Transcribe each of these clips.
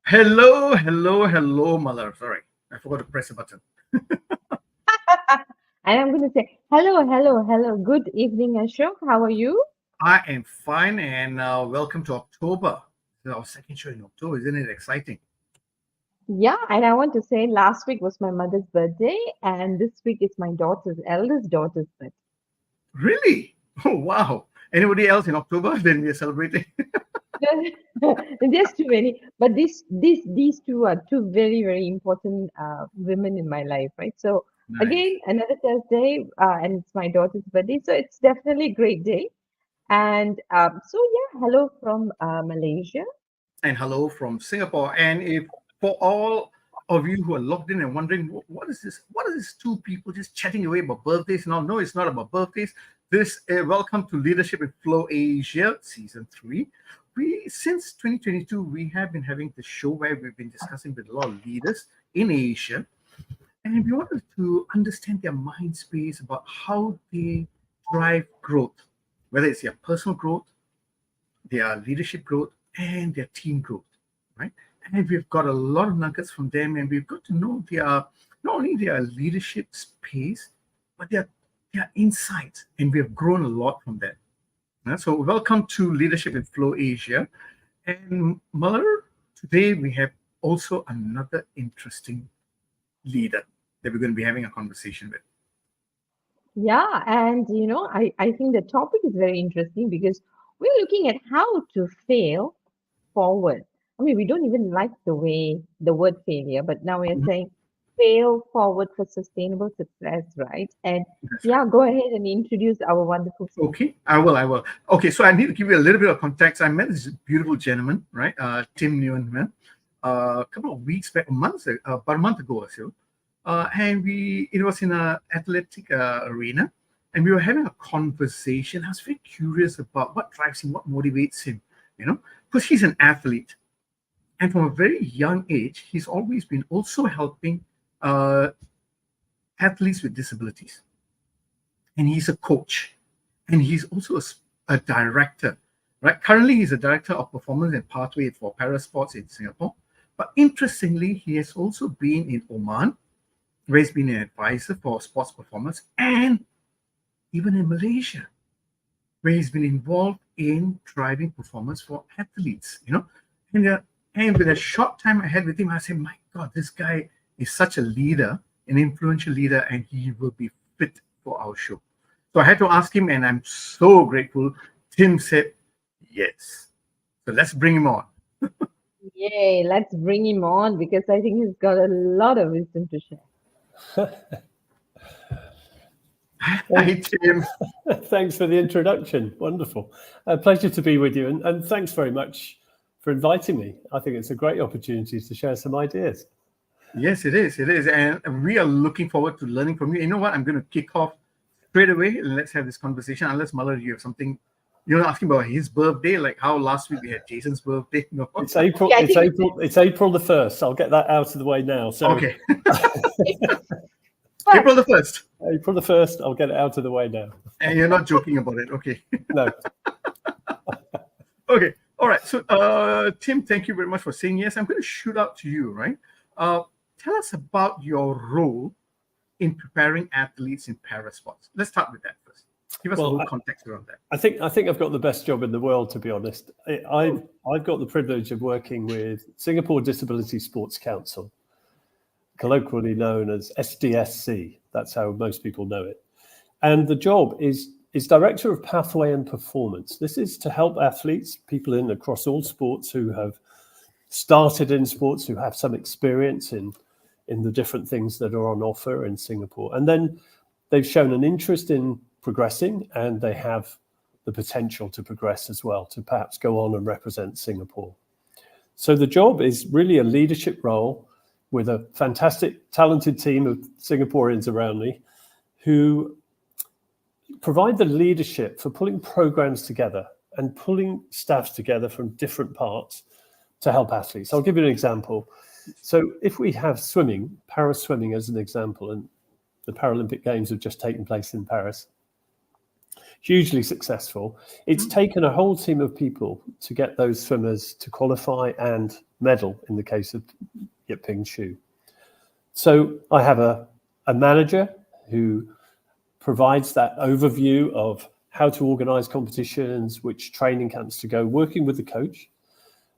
Hello, Mother. Sorry, I forgot to press a button. And I'm going to say, hello, hello, hello. Good evening, Ashok. How are you? I am fine, and welcome to October. This is our second show in October. Isn't it exciting? Yeah, and I want to say last week was my mother's birthday, and this week is my daughter's eldest daughter's birthday. Really? Oh, wow. Anybody else in October? Then we are celebrating. There's too many, but these two are two very, very important women in my life, right? So Nice. again, another Thursday, and it's my daughter's birthday, so it's definitely a great day. And so yeah, hello from Malaysia. And hello from Singapore. And if for all of you who are logged in and wondering what is this? What are these two people just chatting away about birthdays? No, it's not about birthdays. This welcome to Leadership in Flow Asia Season 3. We since 2022 we have been having the show where we've been discussing with a lot of leaders in Asia, and we wanted to understand their mind space about how they drive growth, whether it's their personal growth, their leadership growth, and their team growth, right? And we've got a lot of nuggets from them, and we've got to know their not only their leadership space, but their insights, and we have grown a lot from that. So welcome to Leadership in Flow Asia, and Muller. Today we have also another interesting leader that we're going to be having a conversation with. Yeah, and I think the topic is very interesting because we're looking at how to fail forward. I mean, we don't even like the word failure, but now we are Mhm. saying fail forward for sustainable success, right? And That's right. yeah, go ahead and introduce our wonderful speaker. Okay, I will. I will. Okay, so I need to give you a little bit of context. I met this beautiful gentleman, right? Tim Newenham, a couple of weeks back, about a month ago or so, and it was in a athletic arena, and we were having a conversation. I was very curious about what drives him, what motivates him, because he's an athlete, and from a very young age, he's always been also helping uh, athletes with disabilities, and he's a coach, and he's also a director. Right, currently he's a director of performance and pathway for para sports in Singapore. But interestingly, he has also been in Oman, where he's been an advisor for sports performance, and even in Malaysia, where he's been involved in driving performance for athletes. And and with a short time I had with him, I said, "My God, this guy is such a leader, an influential leader, and he will be fit for our show." So I had to ask him, and I'm so grateful. Tim said yes. So let's bring him on. Yay, let's bring him on because I think he's got a lot of wisdom to share. Hi, Tim. Thanks for the introduction. Wonderful. A pleasure to be with you. And thanks very much for inviting me. I think it's a great opportunity to share some ideas. Yes, it is. It is. And we are looking forward to learning from you. You know what? I'm going to kick off straight away. Let's have this conversation. Unless, Mala, you have something you're asking about his birthday, like how last week we had Jason's birthday. No. It's April. Yeah, I It's think April. It's April the 1st. I'll get that out of the way now. So Okay. April April 1st. the 1st. April the 1st. I'll get it out of the way now. And you're not joking about it. Okay. No. Okay. All right. So, Tim, thank you very much for saying yes. I'm going to shoot out to you, right? Tell us about your role in preparing athletes in para sports. Let's start with that first. Give us a little context around that. I think I've got the best job in the world, to be honest. I've got the privilege of working with Singapore Disability Sports Council, colloquially known as SDSC. That's how most people know it. And the job is Director of Pathway and Performance. This is to help athletes, people in across all sports who have started in sports, who have some experience in the different things that are on offer in Singapore. And then they've shown an interest in progressing, and they have the potential to progress as well, to perhaps go on and represent Singapore. So the job is really a leadership role with a fantastic, talented team of Singaporeans around me who provide the leadership for pulling programs together and pulling staffs together from different parts to help athletes. I'll give you an example. So if we have swimming, para swimming as an example, and the Paralympic Games have just taken place in Paris. hugely successful. It's taken a whole team of people to get those swimmers to qualify and medal in the case of Yip-Ping Shu. So I have a manager who provides that overview of how to organize competitions, which training camps to go, working with the coach.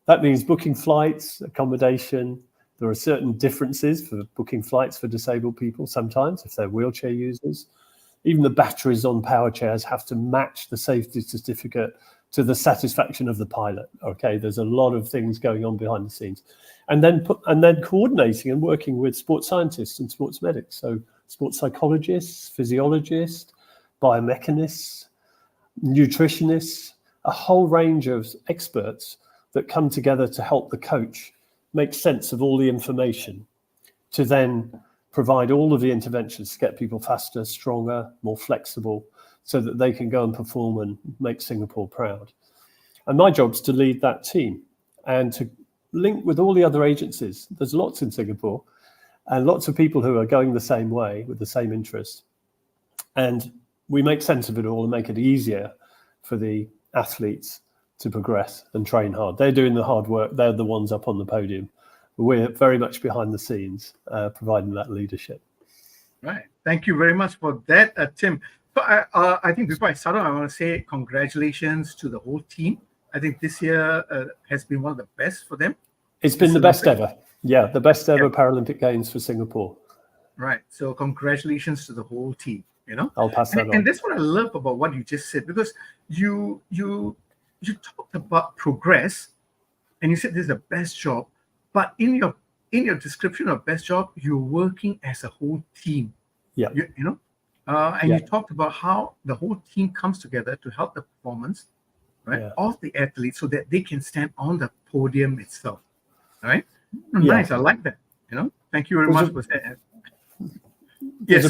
That means booking flights, accommodation. There are certain differences for booking flights for disabled people sometimes if they're wheelchair users. Even the batteries on power chairs have to match the safety certificate to the satisfaction of the pilot. Okay, there's a lot of things going on behind the scenes. And then coordinating and working with sports scientists and sports medics. So sports psychologists, physiologists, biomechanists, nutritionists, a whole range of experts that come together to help the coach make sense of all the information to then provide all of the interventions to get people faster, stronger, more flexible, so that they can go and perform and make Singapore proud. And my job is to lead that team and to link with all the other agencies. There's lots in Singapore and lots of people who are going the same way with the same interests. And we make sense of it all and make it easier for the athletes to progress and train hard. They're doing the hard work. They're the ones up on the podium. We're very much behind the scenes, providing that leadership. Right. Thank you very much for that, Tim. So I think before I start on, I want to say congratulations to the whole team. I think this year has been one of the best for them. It's been the best ever. Yeah, the best ever Paralympic Games for Singapore. Right. So congratulations to the whole team. You know, I'll pass that on. And that's what I love about what you just said, because you talked about progress, and you said this is the best job, but in your description of best job, you're working as a whole team. Yeah. And you talked about how the whole team comes together to help the performance, right, of the athletes so that they can stand on the podium itself. All right. Nice. I like that. Thank you very much for that. There's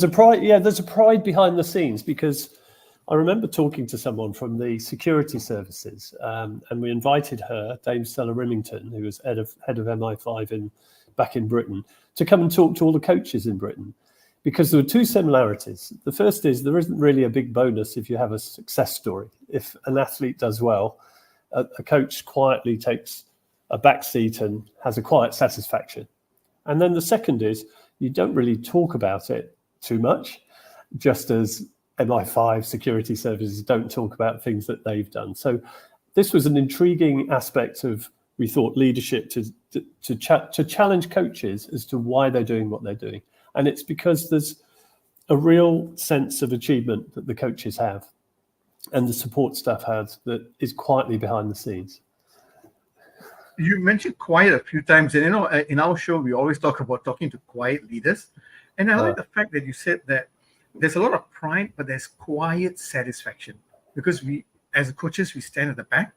a pride behind the scenes, because I remember talking to someone from the security services, and we invited her, Dame Stella Rimington, who was head of MI5 back in Britain, to come and talk to all the coaches in Britain, because there were two similarities. The first is there isn't really a big bonus if you have a success story. If an athlete does well, a coach quietly takes a back seat and has a quiet satisfaction. And then the second is you don't really talk about it too much, just as MI5 security services don't talk about things that they've done. So this was an intriguing aspect of, we thought, leadership to challenge coaches as to why they're doing what they're doing. And it's because there's a real sense of achievement that the coaches have and the support staff has that is quietly behind the scenes. You mentioned quiet a few times, and in our show, we always talk about talking to quiet leaders. And I like the fact that you said that there's a lot of pride, but there's quiet satisfaction, because we, as coaches, we stand at the back,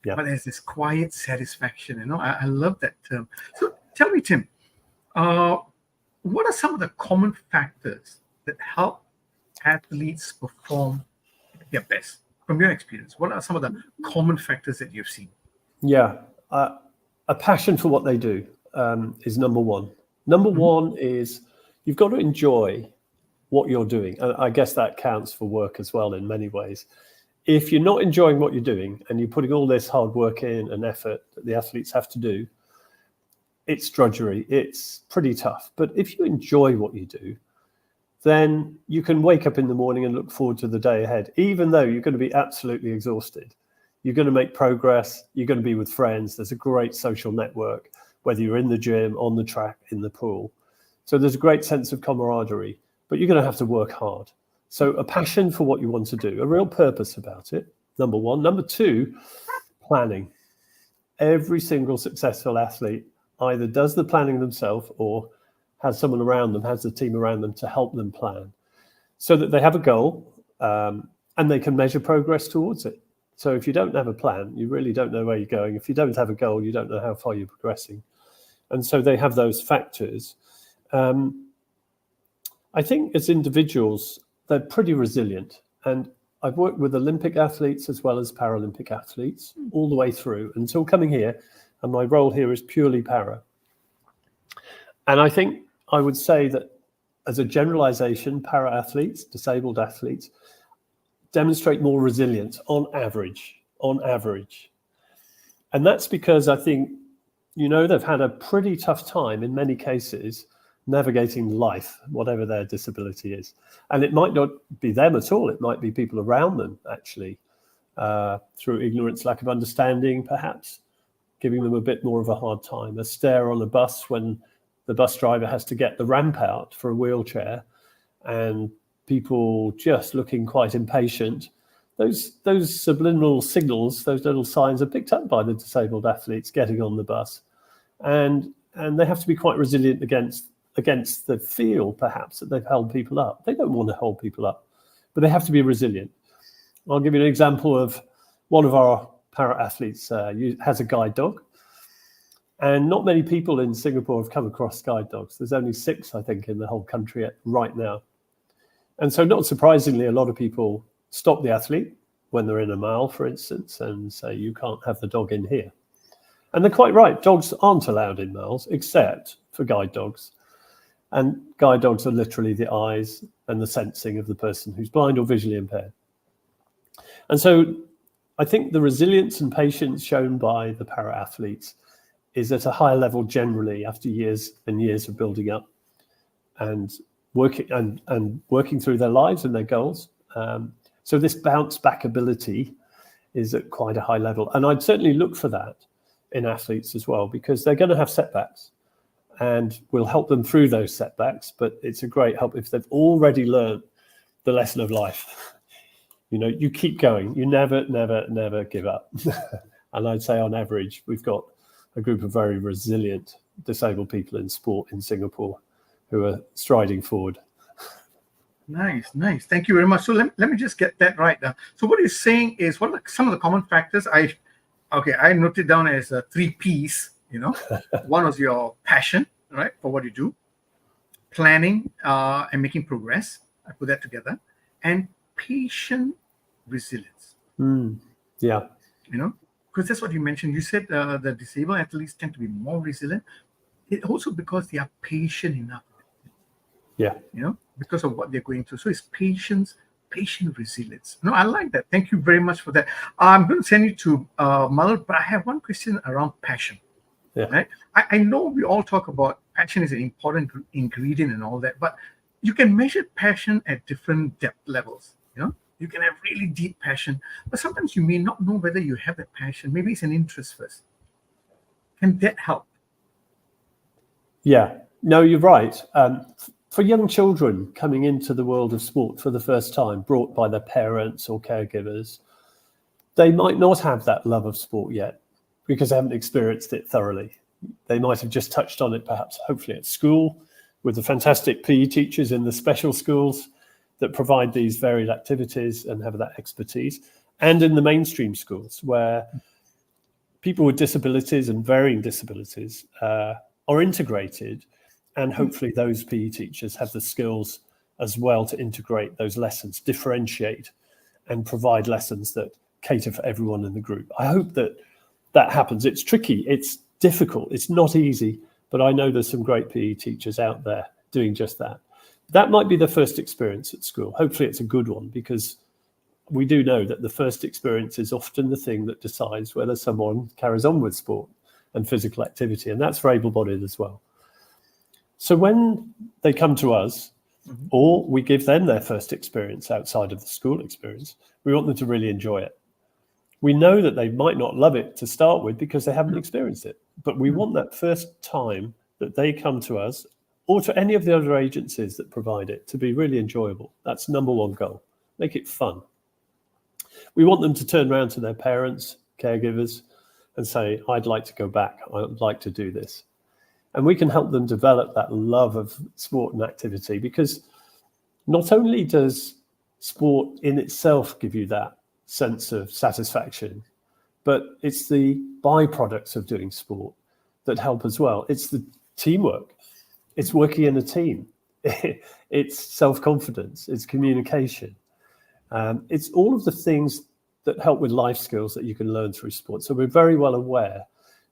but there's this quiet satisfaction. I love that term. So tell me, Tim, what are some of the common factors that help athletes perform their best? From your experience, what are some of the common factors that you've seen? Yeah. A passion for what they do is number one. Number one is you've got to enjoy what you're doing. And I guess that counts for work as well in many ways. If you're not enjoying what you're doing and you're putting all this hard work in and effort that the athletes have to do, it's drudgery. It's pretty tough. But if you enjoy what you do, then you can wake up in the morning and look forward to the day ahead, even though you're going to be absolutely exhausted. You're going to make progress. You're going to be with friends. There's a great social network, whether you're in the gym, on the track, in the pool. So there's a great sense of camaraderie, but you're going to have to work hard. So a passion for what you want to do, a real purpose about it, number one. Number two, planning. Every single successful athlete either does the planning themselves or has someone around them, has a team around them to help them plan, so that they have a goal and they can measure progress towards it. So if you don't have a plan, you really don't know where you're going. If you don't have a goal, you don't know how far you're progressing. And so they have those factors. I think as individuals, they're pretty resilient. And I've worked with Olympic athletes as well as Paralympic athletes all the way through until coming here. And my role here is purely para. And I think I would say that as a generalization, para athletes, disabled athletes, demonstrate more resilience on average. And that's because I think, they've had a pretty tough time in many cases navigating life, whatever their disability is. And it might not be them at all. It might be people around them, actually, through ignorance, lack of understanding, perhaps, giving them a bit more of a hard time. A stare on a bus when the bus driver has to get the ramp out for a wheelchair, and people just looking quite impatient. Those subliminal signals, those little signs, are picked up by the disabled athletes getting on the bus, and they have to be quite resilient against the feel, perhaps, that they've held people up. They don't want to hold people up, but they have to be resilient. I'll give you an example of one of our para-athletes has a guide dog, and not many people in Singapore have come across guide dogs. There's only 6, I think, in the whole country right now. And so, not surprisingly, a lot of people stop the athlete when they're in a mile, for instance, and say, you can't have the dog in here. And they're quite right. Dogs aren't allowed in miles, except for guide dogs. And guide dogs are literally the eyes and the sensing of the person who's blind or visually impaired. And so I think the resilience and patience shown by the para-athletes is at a higher level generally after years and years of building up and working through their lives and their goals. So this bounce back ability is at quite a high level. And I'd certainly look for that in athletes as well, because they're going to have setbacks, and we'll help them through those setbacks. But it's a great help if they've already learned the lesson of life. You keep going. You never, never, never give up. And I'd say on average, we've got a group of very resilient disabled people in sport in Singapore who are striding forward. Nice. Thank you very much. So let me just get that right now. So what you're saying is, what are some of the common factors? I noted down as 3 P's. One was your passion, right, for what you do, planning and making progress. I put that together, and patient resilience. Yeah. Because that's what you mentioned. You said the disabled athletes tend to be more resilient. It also because they are patient enough. Yeah. Because of what they're going through. So it's patient resilience. No, I like that. Thank you very much for that. I'm going to send you to Mal, but I have one question around passion. Yeah. Right? I know we all talk about passion is an important ingredient and all that, but you can measure passion at different depth levels. You can have really deep passion, but sometimes you may not know whether you have that passion. Maybe it's an interest first. Can that help? Yeah. No, you're right. For young children coming into the world of sport for the first time, brought by their parents or caregivers, they might not have that love of sport yet because they haven't experienced it thoroughly. They might have just touched on it, perhaps, hopefully at school, with the fantastic PE teachers in the special schools that provide these varied activities and have that expertise, and in the mainstream schools where people with disabilities and varying disabilities are integrated. And hopefully those PE teachers have the skills as well to integrate those lessons, differentiate, and provide lessons that cater for everyone in the group. I hope that happens. It's tricky. It's difficult. It's not easy. But I know there's some great PE teachers out there doing just that. That might be the first experience at school. Hopefully it's a good one, because we do know that the first experience is often the thing that decides whether someone carries on with sport and physical activity. And that's for able-bodied as well. So when they come to us, or we give them their first experience outside of the school experience, we want them to really enjoy it. We know that they might not love it to start with because they haven't experienced it, but we want that first time that they come to us or to any of the other agencies that provide it to be really enjoyable. That's number one goal. Make it fun. We want them to turn around to their parents, caregivers, and say, I'd like to go back. I'd like to do this. And we can help them develop that love of sport and activity, because not only does sport in itself give you that sense of satisfaction, but it's the byproducts of doing sport that help as well. It's the teamwork. It's working in a team. It's self-confidence. It's communication. It's all of the things that help with life skills that you can learn through sport. So we're very well aware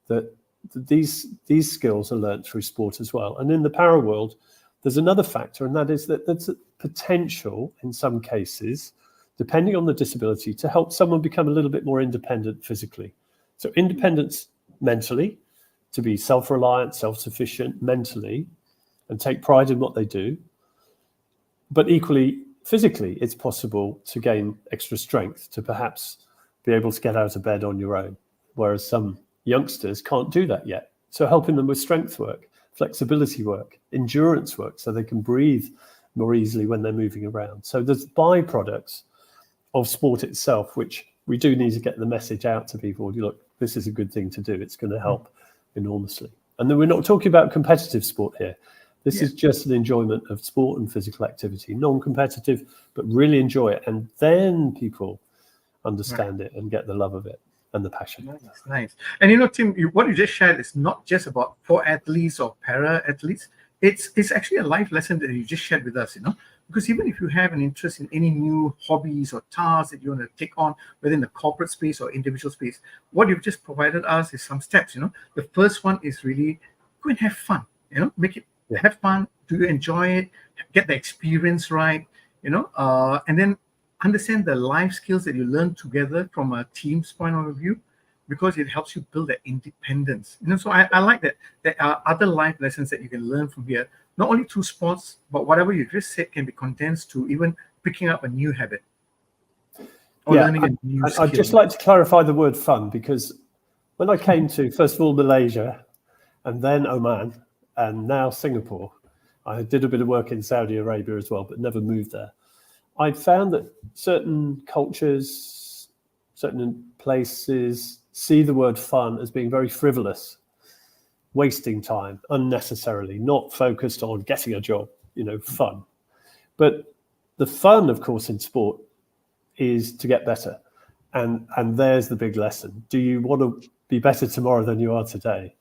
that these skills are learned through sport as well. And in the para world, there's another factor, and that is that there's a potential in some cases depending on the disability, to help someone become a little bit more independent physically. So independence mentally, to be self-reliant, self-sufficient mentally, and take pride in what they do. But equally, physically, it's possible to gain extra strength, to perhaps be able to get out of bed on your own, whereas some youngsters can't do that yet. So helping them with strength work, flexibility work, endurance work, so they can breathe more easily when they're moving around. So there's byproducts of sport itself, which we do need to get the message out to people. Look, this is a good thing to do. It's going to help enormously. And then we're not talking about competitive sport here. This is just an enjoyment of sport and physical activity, non-competitive, but really enjoy it. And then people understand it and get the love of it and the passion. Nice. And Tim, what you just shared is not just about for athletes or para-athletes. It's actually a life lesson that you just shared with us, because even if you have an interest in any new hobbies or tasks that you want to take on within the corporate space or individual space, what you've just provided us is some steps. The first one is really go and have fun. Make it have fun. Do you enjoy it? Get the experience right. And then understand the life skills that you learn together from a team's point of view, because it helps you build that independence. So I like that there are other life lessons that you can learn from here, not only through sports, but whatever you just said can be condensed to even picking up a new habit or learning a new skill. I'd just like to clarify the word fun, because when I came to, first of all, Malaysia, and then Oman, and now Singapore, I did a bit of work in Saudi Arabia as well, but never moved there. I found that certain cultures, certain places see the word fun as being very frivolous, wasting time unnecessarily, not focused on getting a job, fun. But the fun, of course, in sport is to get better. And there's the big lesson. Do you want to be better tomorrow than you are today?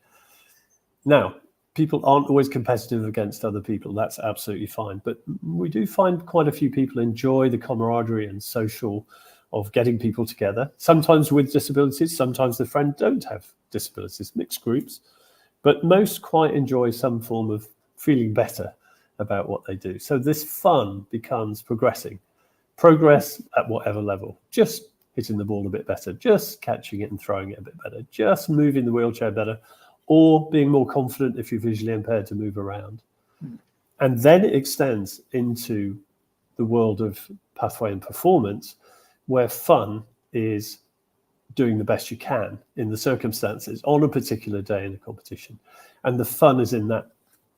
Now, people aren't always competitive against other people. That's absolutely fine. But we do find quite a few people enjoy the camaraderie and social of getting people together, sometimes with disabilities, sometimes the friends don't have disabilities, mixed groups, but most quite enjoy some form of feeling better about what they do. So this fun becomes progress at whatever level, just hitting the ball a bit better, just catching it and throwing it a bit better, just moving the wheelchair better, or being more confident if you're visually impaired to move around. And then it extends into the world of pathway and performance, where fun is doing the best you can in the circumstances on a particular day in a competition. And the fun is in that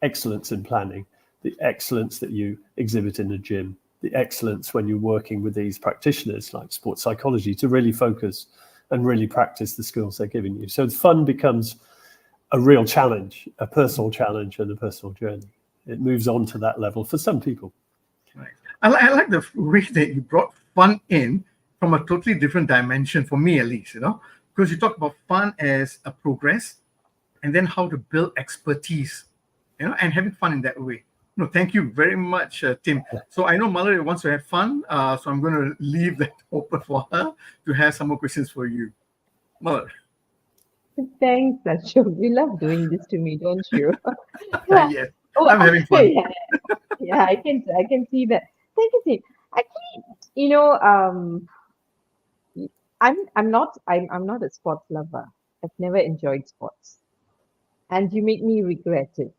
excellence in planning, the excellence that you exhibit in the gym, the excellence when you're working with these practitioners like sports psychology to really focus and really practice the skills they're giving you. So the fun becomes a real challenge, a personal challenge and a personal journey. It moves on to that level for some people. Right. I like the way that you brought fun in from a totally different dimension, for me at least, because you talk about fun as a progress and then how to build expertise, and having fun in that way. Thank you very much, Tim. So I know Mallory wants to have fun, so I'm going to leave that open for her to have some more questions for you. Mallory. Thanks, Ashok. You love doing this to me, don't you? Yes, I'm having fun. Yeah, I can see that. Thank you, Tim. Actually, I'm not a sports lover. I've never enjoyed sports, and you make me regret it.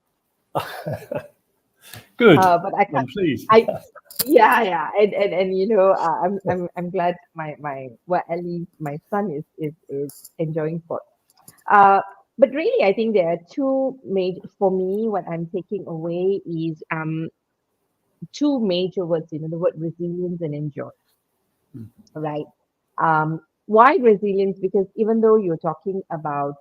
Good. But I'm pleased. Yeah, and I'm glad at least my son is enjoying sports. But really, I think there are two major, for me, what I'm taking away is two major words, the word resilience and enjoy, right? Why resilience? Because even though you're talking about,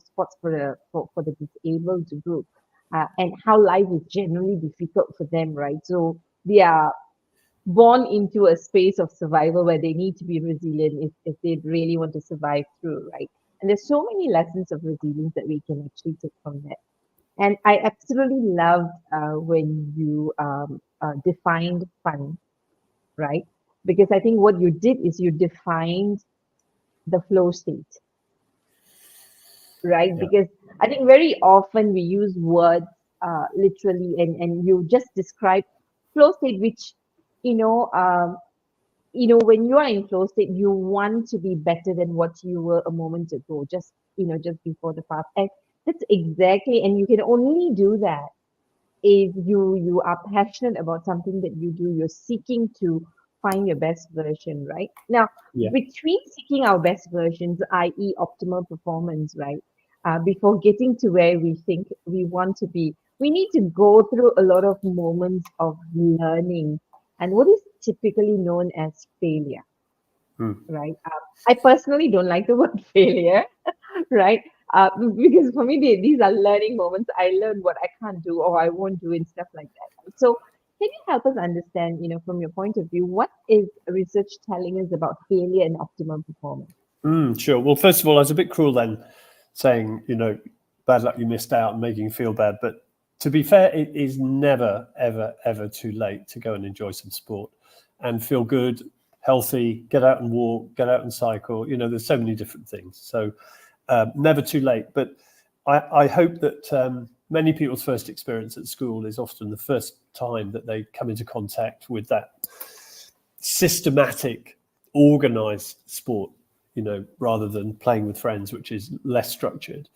sports for the disabled group, and how life is generally difficult for them, right? So they are born into a space of survival where they need to be resilient if they really want to survive through, right? And there's so many lessons of resilience that we can actually take from that. And I absolutely loved when you defined fun, right? Because I think what you did is you defined the flow state, right? Yeah. Because I think very often we use words literally, and you just describe flow state, which when you are in flow state, you want to be better than what you were a moment ago, just before the fast. And that's exactly, and you can only do that if you are passionate about something that you do. You're seeking to find your best version, right? Now, Yeah. between seeking our best versions, i.e., optimal performance, right? Before getting to where we think we want to be, we need to go through a lot of moments of learning and what is typically known as failure, right? I personally don't like the word failure, right? Because for me, these are learning moments. I learn what I can't do or I won't do and stuff like that. Right? So, can you help us understand, from your point of view, what is research telling us about failure and optimum performance? Sure. Well, first of all, I was a bit cruel then, saying, bad luck, you missed out, and making you feel bad. But to be fair, it is never, ever, ever too late to go and enjoy some sport and feel good, healthy, get out and walk, get out and cycle. There's so many different things. So never too late. But I hope that many people's first experience at school is often the first time that they come into contact with that systematic, organized sport, rather than playing with friends, which is less structured.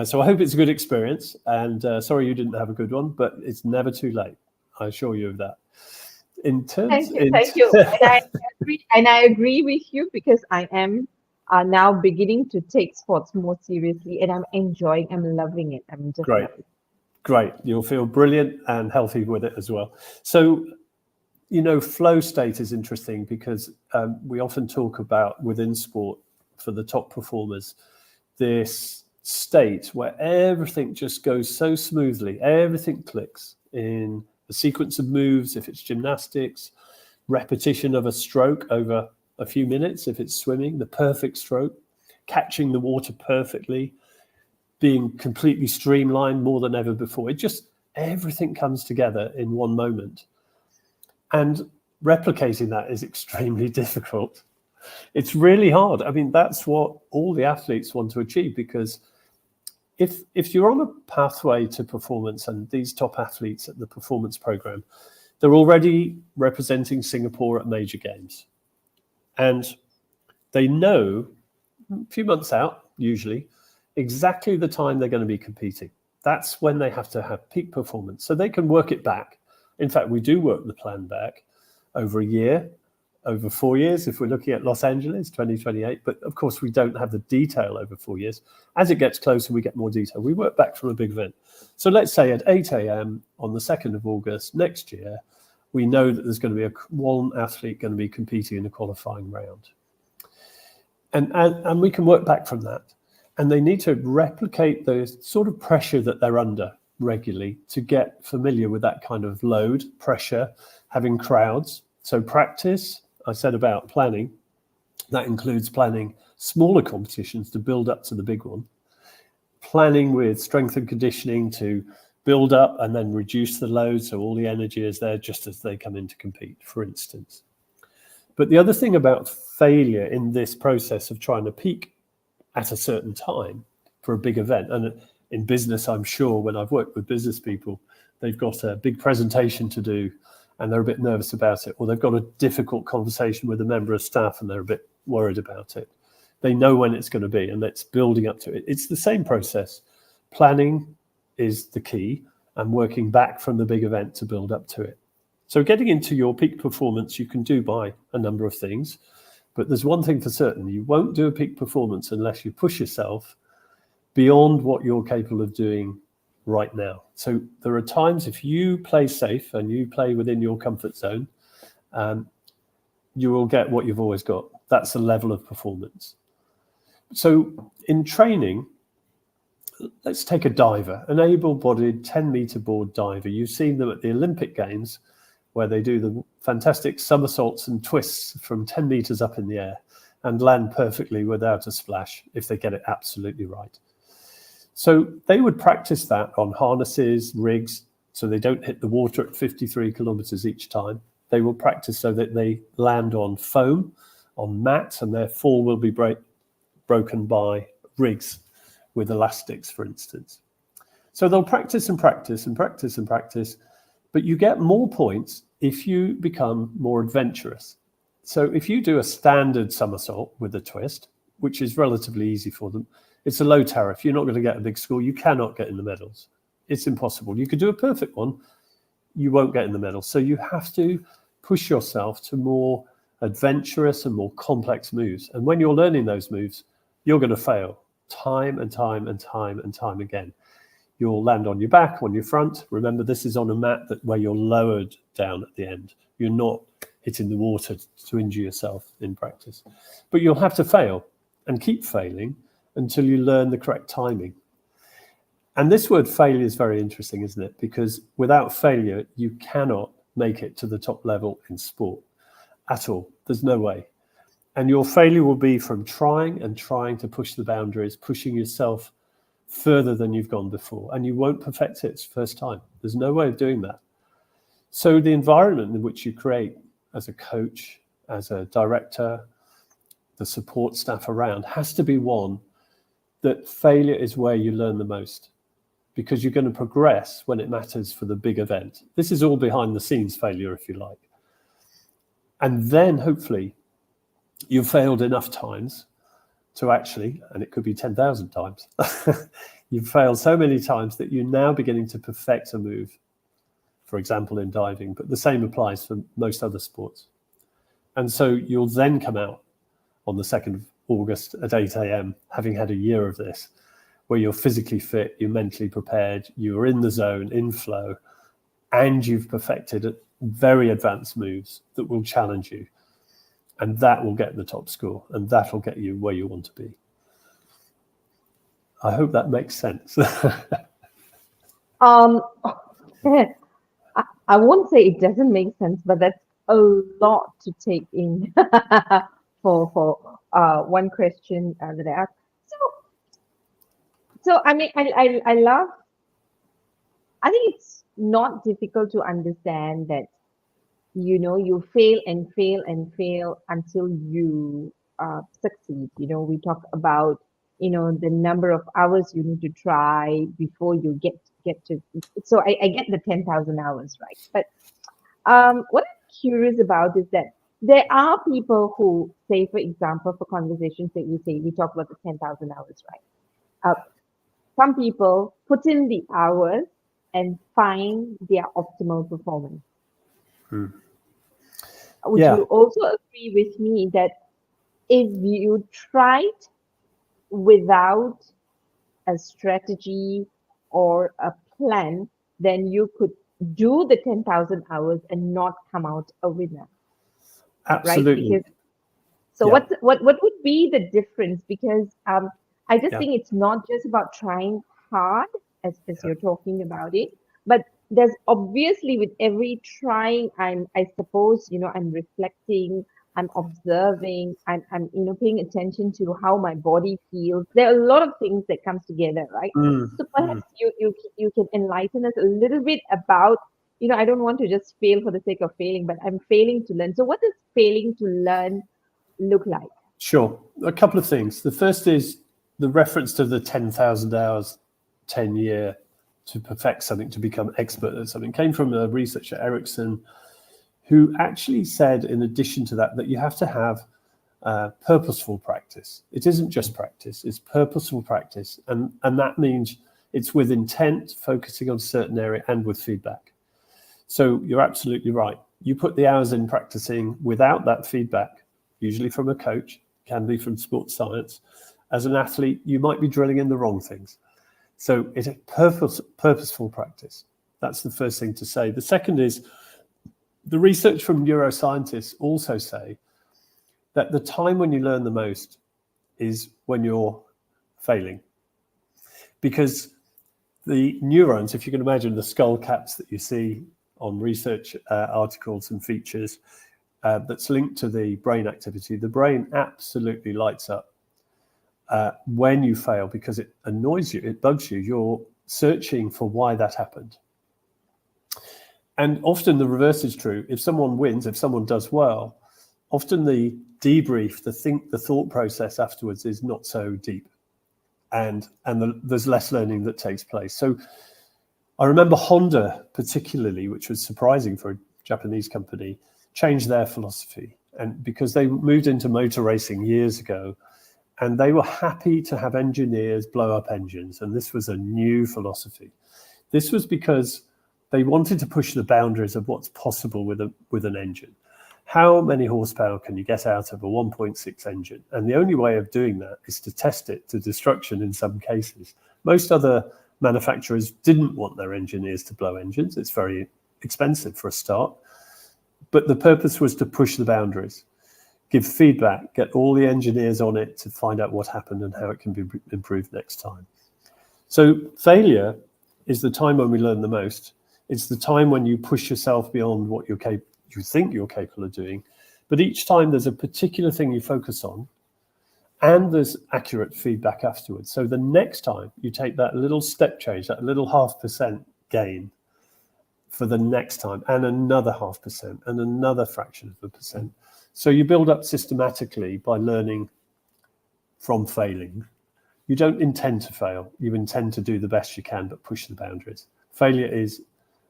So I hope it's a good experience. And sorry you didn't have a good one, but it's never too late. I assure you of that. Thank you. And I agree with you because I am now beginning to take sports more seriously, and I'm loving it. I'm just Great. loving it. Great. You'll feel brilliant and healthy with it as well. So, flow state is interesting because we often talk about within sport for the top performers, this state where everything just goes so smoothly, everything clicks in the sequence of moves, if it's gymnastics, repetition of a stroke over a few minutes, if it's swimming, the perfect stroke, catching the water perfectly, being completely streamlined more than ever before. Everything comes together in one moment. And replicating that is extremely difficult. It's really hard. I mean, that's what all the athletes want to achieve, because if you're on a pathway to performance, and these top athletes at the performance program, they're already representing Singapore at major games. And they know a few months out, usually, exactly the time they're going to be competing. That's when they have to have peak performance. So they can work it back. In fact, we do work the plan back over a year, over 4 years, if we're looking at Los Angeles, 2028. But of course, we don't have the detail over 4 years. As it gets closer, we get more detail. We work back from a big event. So let's say at 8 a.m. on the 2nd of August next year, we know that there's going to be one athlete going to be competing in a qualifying round. And we can work back from that. And they need to replicate the sort of pressure that they're under regularly to get familiar with that kind of load, pressure, having crowds. So practice, I said about planning, that includes planning smaller competitions to build up to the big one, planning with strength and conditioning to build up and then reduce the load so all the energy is there just as they come in to compete, for instance. But the other thing about failure in this process of trying to peak at a certain time for a big event, and in business, I'm sure when I've worked with business people, they've got a big presentation to do and they're a bit nervous about it, or they've got a difficult conversation with a member of staff and they're a bit worried about it. They know when it's going to be and it's building up to it. It's the same process. Planning is the key and working back from the big event to build up to it. So getting into your peak performance, you can do by a number of things, but there's one thing for certain: you won't do a peak performance unless you push yourself beyond what you're capable of doing right now. So there are times if you play safe and you play within your comfort zone, you will get what you've always got. That's the level of performance. So in training, let's take a diver, an able-bodied 10-meter board diver. You've seen them at the Olympic Games where they do the fantastic somersaults and twists from 10 meters up in the air and land perfectly without a splash if they get it absolutely right. So they would practice that on harnesses, rigs, so they don't hit the water at 53 kilometers each time. They will practice so that they land on foam, on mats, and their fall will be broken by rigs with elastics, for instance. So they'll practice and practice and practice and practice, but you get more points if you become more adventurous. So if you do a standard somersault with a twist, which is relatively easy for them, it's a low tariff. You're not going to get a big score. You cannot get in the medals. It's impossible. You could do a perfect one. You won't get in the medals. So you have to push yourself to more adventurous and more complex moves. And when you're learning those moves, you're going to fail time and time and time and time again. You'll land on your back, on your front. Remember, this is on a mat where you're lowered down at the end. You're not hitting the water to injure yourself in practice. But you'll have to fail and keep failing until you learn the correct timing. And this word failure is very interesting, isn't it? Because without failure, you cannot make it to the top level in sport at all. There's no way. And your failure will be from trying and trying to push the boundaries, pushing yourself further than you've gone before. And you won't perfect it first time. There's no way of doing that. So the environment in which you create as a coach, as a director, the support staff around has to be one that failure is where you learn the most, because you're going to progress when it matters for the big event. This is all behind the scenes failure, if you like. And then hopefully you've failed enough times to actually, and it could be 10,000 times, you've failed so many times that you're now beginning to perfect a move, for example, in diving, but the same applies for most other sports. And so you'll then come out on the 2nd of August at 8 a.m., having had a year of this, where you're physically fit, you're mentally prepared, you're in the zone, in flow, and you've perfected very advanced moves that will challenge you. And that will get the top score, and that will get you where you want to be. I hope that makes sense. I won't say it doesn't make sense, but that's a lot to take in for one question that I asked. So I mean, I love. I think it's not difficult to understand that, you know, you fail and fail and fail until you succeed. You know, we talk about, you know, the number of hours you need to try before you get to. So I get the 10,000 hours, right? But what I'm curious about is that there are people who say, for example, for conversations that we talk about the 10,000 hours, right? Some people put in the hours and find their optimal performance. Would you also agree with me that if you tried without a strategy or a plan, then you could do the 10,000 hours and not come out a winner? Absolutely. Right? So what would be the difference? Because I just think it's not just about trying hard, as you're talking about it, but there's obviously with every trying, I suppose, you know, I'm reflecting, I'm observing, I'm you know, paying attention to how my body feels. There are a lot of things that comes together, right? So perhaps you can enlighten us a little bit about, you know, I don't want to just fail for the sake of failing, but I'm failing to learn. So what does failing to learn look like? Sure. A couple of things. The first is the reference to the 10,000 hours, 10-year to perfect something, to become expert at something, came from a researcher, Erickson, who actually said, in addition to that, that you have to have purposeful practice. It isn't just practice, it's purposeful practice. And that means it's with intent, focusing on a certain area, and with feedback. So you're absolutely right. You put the hours in practicing without that feedback, usually from a coach, can be from sports science. As an athlete, you might be drilling in the wrong things. So it's a purposeful practice. That's the first thing to say. The second is the research from neuroscientists also say that the time when you learn the most is when you're failing. Because the neurons, if you can imagine the skull caps that you see on research articles and features that's linked to the brain activity, the brain absolutely lights up when you fail because it annoys you, it bugs you. You're searching for why that happened. And often the reverse is true. If someone wins, if someone does well, often the debrief, the thought process afterwards is not so deep, and there's less learning that takes place. So I remember Honda particularly, which was surprising for a Japanese company, changed their philosophy. and because they moved into motor racing years ago, and they were happy to have engineers blow up engines. And this was a new philosophy. This was because they wanted to push the boundaries of what's possible with an engine. How many horsepower can you get out of a 1.6 engine? And the only way of doing that is to test it to destruction in some cases. Most other manufacturers didn't want their engineers to blow engines. It's very expensive for a start. But the purpose was to push the boundaries, give feedback, get all the engineers on it to find out what happened and how it can be improved next time. So failure is the time when we learn the most. It's the time when you push yourself beyond what you think you're capable of doing. But each time there's a particular thing you focus on, and there's accurate feedback afterwards. So the next time you take that little step change, that little 0.5% gain for the next time, and another 0.5% and another fraction of a percent. So you build up systematically by learning from failing. You don't intend to fail. You intend to do the best you can, but push the boundaries. Failure is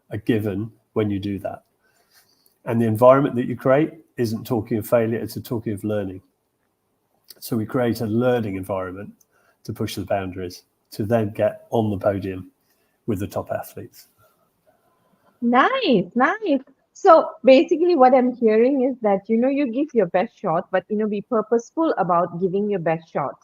a given when you do that. And the environment that you create isn't talking of failure, it's talking of learning. So we create a learning environment to push the boundaries, to then get on the podium with the top athletes. Nice, nice. So basically what I'm hearing is that, you give your best shot, but, be purposeful about giving your best shot.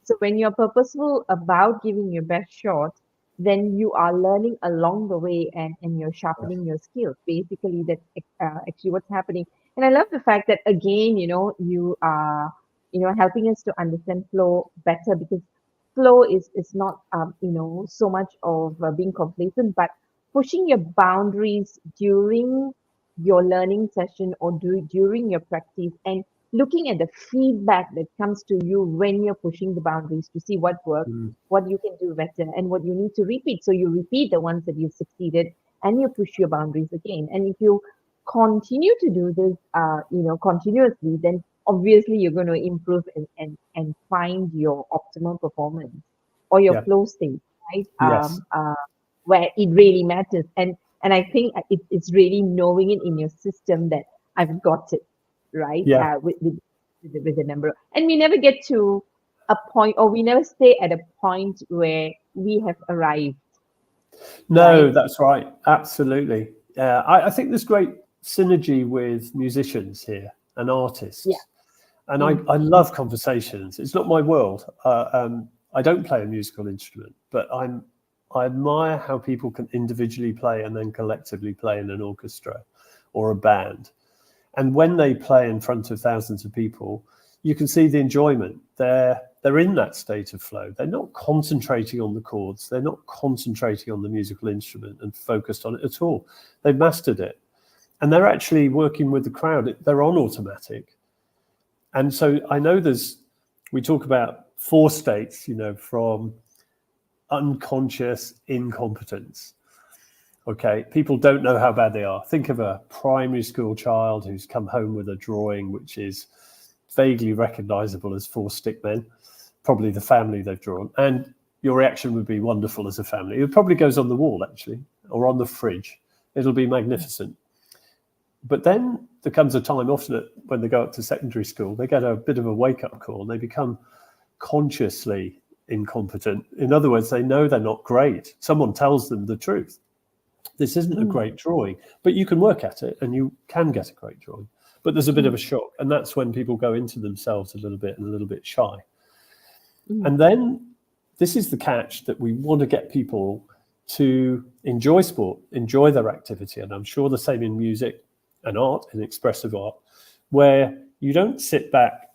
So when you're purposeful about giving your best shot, then you are learning along the way and you're sharpening your skills. Basically, that's actually what's happening. And I love the fact that, again, you are, helping us to understand flow better, because flow is not, so much of being complacent, but pushing your boundaries during your learning session or during your practice, and looking at the feedback that comes to you when you're pushing the boundaries to see what works, what you can do better, and what you need to repeat. So you repeat the ones that you've succeeded and you push your boundaries again. And if you continue to do this, continuously, then obviously you're going to improve and find your optimal performance or your flow state, right? Yes. Where it really matters. And I think it's really knowing it in your system that I've got it, right? Yeah. With the number. And we never get to a point, or we never stay at a point where we have arrived. No, right? That's right. Absolutely. I think there's great synergy with musicians here and artists. Yeah. And I love conversations. It's not my world. I don't play a musical instrument, but I admire how people can individually play and then collectively play in an orchestra or a band. And when they play in front of thousands of people, you can see the enjoyment. They're in that state of flow. They're not concentrating on the chords. They're not concentrating on the musical instrument and focused on it at all. They've mastered it. And they're actually working with the crowd. They're on automatic. And so I know we talk about 4 states, from unconscious incompetence. Okay, people don't know how bad they are. Think of a primary school child who's come home with a drawing which is vaguely recognizable as 4 stick men, probably the family they've drawn. And your reaction would be wonderful as a family. It probably goes on the wall, actually, or on the fridge. It'll be magnificent. But then there comes a time, often when they go up to secondary school, they get a bit of a wake-up call and they become consciously incompetent. In other words, they know they're not great. Someone tells them the truth. This isn't a great drawing, but you can work at it and you can get a great drawing. But there's a bit of a shock, and that's when people go into themselves a little bit and a little bit shy. And then this is the catch, that we want to get people to enjoy sport, enjoy their activity. And I'm sure the same in music and art, in expressive art, where you don't sit back